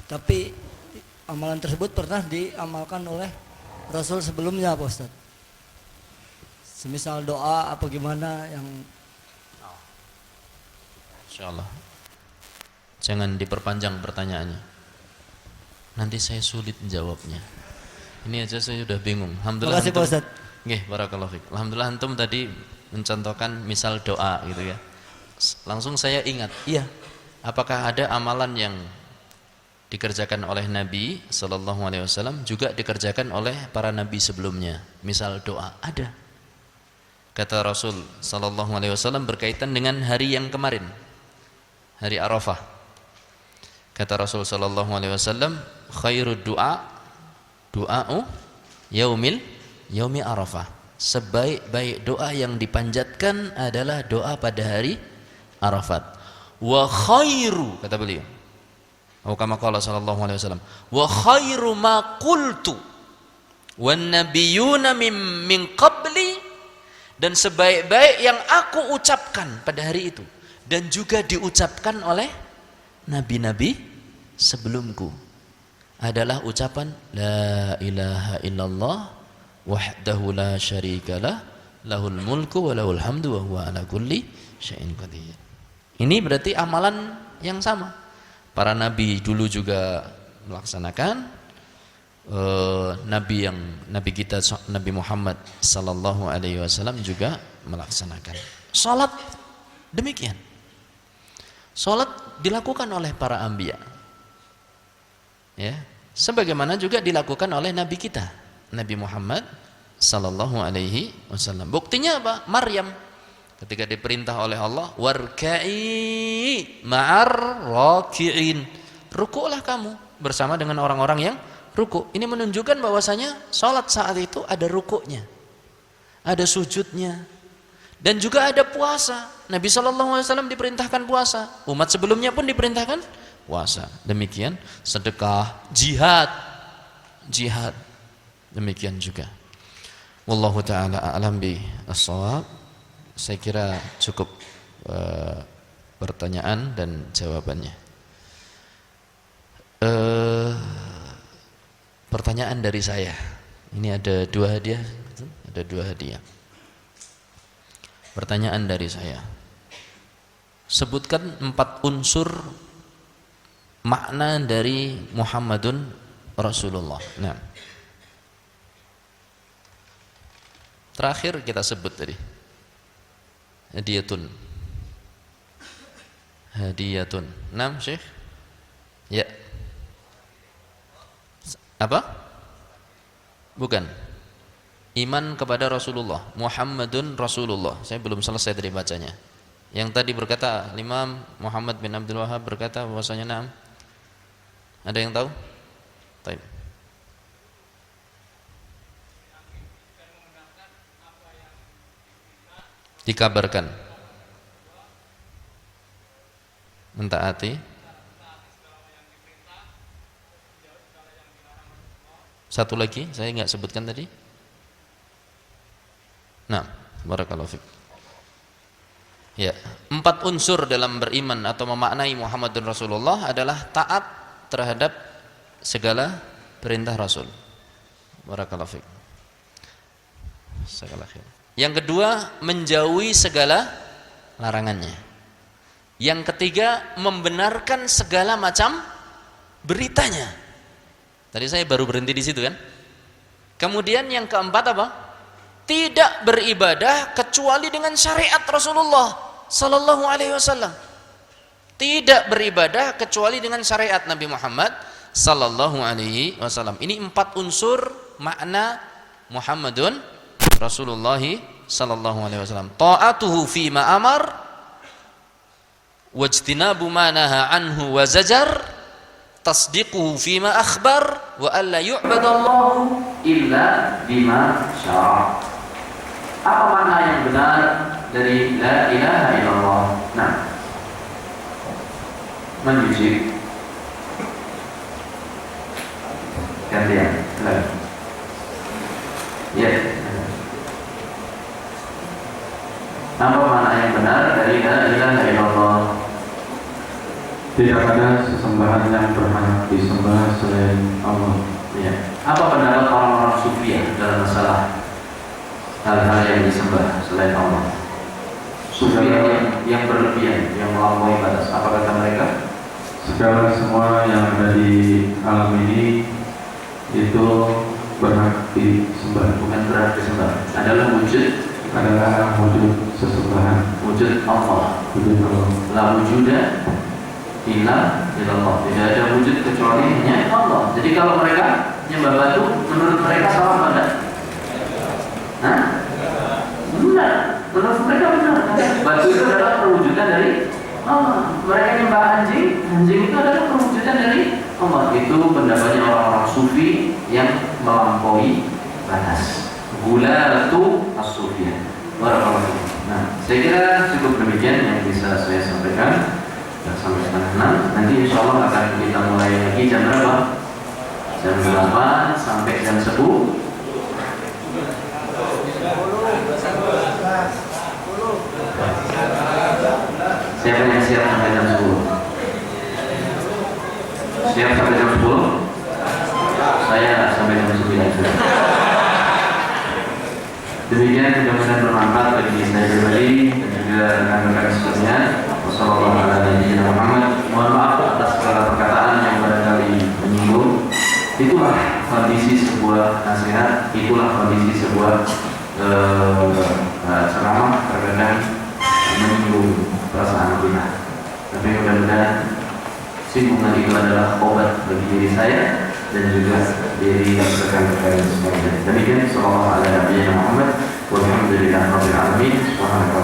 Tapi amalan tersebut pernah diamalkan oleh Rasul sebelumnya Pak Ustaz. Semisal doa apa gimana yang Insyaallah. Jangan diperpanjang pertanyaannya. Nanti saya sulit menjawabnya. Ini aja saya sudah bingung. Alhamdulillah. Terima kasih Pak Ustaz. Nggih, barakallahu fiik. Alhamdulillah antum tadi mencontohkan misal doa gitu ya. Langsung saya ingat, iya. Apakah ada amalan yang dikerjakan oleh Nabi sallallahu alaihi wasallam juga dikerjakan oleh para nabi sebelumnya? Misal doa, ada. Kata Rasul sallallahu alaihi wasallam berkaitan dengan hari yang kemarin. Hari Arafah. Kata Rasul sallallahu alaihi wasallam, khairud du'a du'a'u yaumi Arafah. Sebaik-baik doa yang dipanjatkan adalah doa pada hari Arafat. Wa khairu, kata beliau, atau kama qala sallallahu alaihi wasallam, wa khairu ma qultu wan nabiyyuna min qabli, dan sebaik-baik yang aku ucapkan pada hari itu dan juga diucapkan oleh nabi-nabi sebelumku adalah ucapan la ilaha illallah wahdahu la syarikalah lahul mulku wa lahul hamdu wa huwa ala kulli syai'in qadir. Ini berarti amalan yang sama. Para nabi dulu juga melaksanakan, nabi kita Nabi Muhammad sallallahu alaihi wasallam juga melaksanakan. Salat demikian. Salat dilakukan oleh para anbiya. Ya, sebagaimana juga dilakukan oleh nabi kita Nabi Muhammad sallallahu alaihi wasallam. Buktinya apa? Maryam ketika diperintah oleh Allah, warka'i ma'ar raki'in, rukuklah kamu bersama dengan orang-orang yang rukuk. Ini menunjukkan bahwasanya salat saat itu ada rukuknya, ada sujudnya, dan juga ada puasa. Nabi sallallahu alaihi wasallam diperintahkan puasa, umat sebelumnya pun diperintahkan puasa. Demikian sedekah, jihad demikian juga. Wallahu taala a'lam bi as-shawab. Saya kira cukup pertanyaan dan jawabannya. Pertanyaan dari saya. Ini ada dua hadiah. Pertanyaan dari saya. Sebutkan 4 unsur makna dari Muhammadun Rasulullah. Nah, terakhir kita sebut tadi hadiyatun. Nah, Syekh. Ya. Apa? Bukan. Iman kepada Rasulullah, Muhammadun Rasulullah. Saya belum selesai tadi bacanya. Yang tadi berkata Imam Muhammad bin Abdul Wahhab berkata bahwasanya na'am. Ada yang tahu? Baik. Dikabarkan mentaati satu lagi saya nggak sebutkan tadi. Nah, barakallahu fiik. Ya, 4 unsur dalam beriman atau memaknai Muhammadun Rasulullah adalah taat terhadap segala perintah Rasul. Barakallahu fiik. Segala khair. Yang kedua, menjauhi segala larangannya. Yang ketiga, membenarkan segala macam beritanya. Tadi saya baru berhenti di situ kan? Kemudian yang keempat apa? Tidak beribadah kecuali dengan syariat Rasulullah sallallahu alaihi wasallam. Tidak beribadah kecuali dengan syariat Nabi Muhammad sallallahu alaihi wasallam. Ini 4 unsur makna Muhammadun Rasulullah sallallahu alaihi wasallam. Ta'atuhu fi ma amar wajtinabu ma naha anhu wa zajar, tasdiquhu fi ma akhbar wa alla yu'badallahu illa bima syara'. Apa makna yang benar dari la ilaha illallah? Nah, menjujur gantian. tidak ada sesembahan yang berhak disembah selain Allah. Ya. Apa pendapat orang-orang sufi dalam masalah hal-hal yang disembah selain Allah? Sufi yang berlebihan, yang melampaui batas. Apa kata mereka? Segala semua yang ada di alam ini itu berhak disembah. Bukan berhak disembah. Adalah wujud sesembahan. Wujud Allah. Wujud Allah. La wujuda illa illallah. Tidak ada wujud kecuali hanya Allah. Jadi kalau mereka nyembah batu, menurut mereka salah apa enggak? Hah? Benar. Menurut mereka benar. Batu itu adalah perwujudan dari Allah. Mereka nyembah anjing, anjing itu adalah perwujudan dari Allah. Itu pendapatnya orang-orang sufi yang melampaui batas. Gulatu as-sufiyah. Barakallahu. Nah, saya kira cukup demikian yang bisa saya sampaikan. Sampai setengah 6. Nanti insya Allah akan kita mulai lagi jam berapa? Jam 8 sampai jam 10. Siapa yang siap sampai jam 10? Siap sampai jam 10? Saya sampai jam 9. Demikian mudah-mudahan bermanfaat bagi saya pribadi dan juga rekan-rekan sekalian. Wassalamualaikum warahmatullahi wabarakatuh. Mohon maaf atas segala perkataan yang barangkali menyinggung. Itulah kondisi sebuah nasihat, itulah kondisi sebuah ceramah terkadang menyinggung perasaan kita. Tapi mudah-mudahan singgungan itu adalah obat bagi diri saya dan juga diri rekan-rekan sekalian. Demikian sallallahu alaihi wa sallam. Walhamdulillahirabbil alamin. Subhanallah.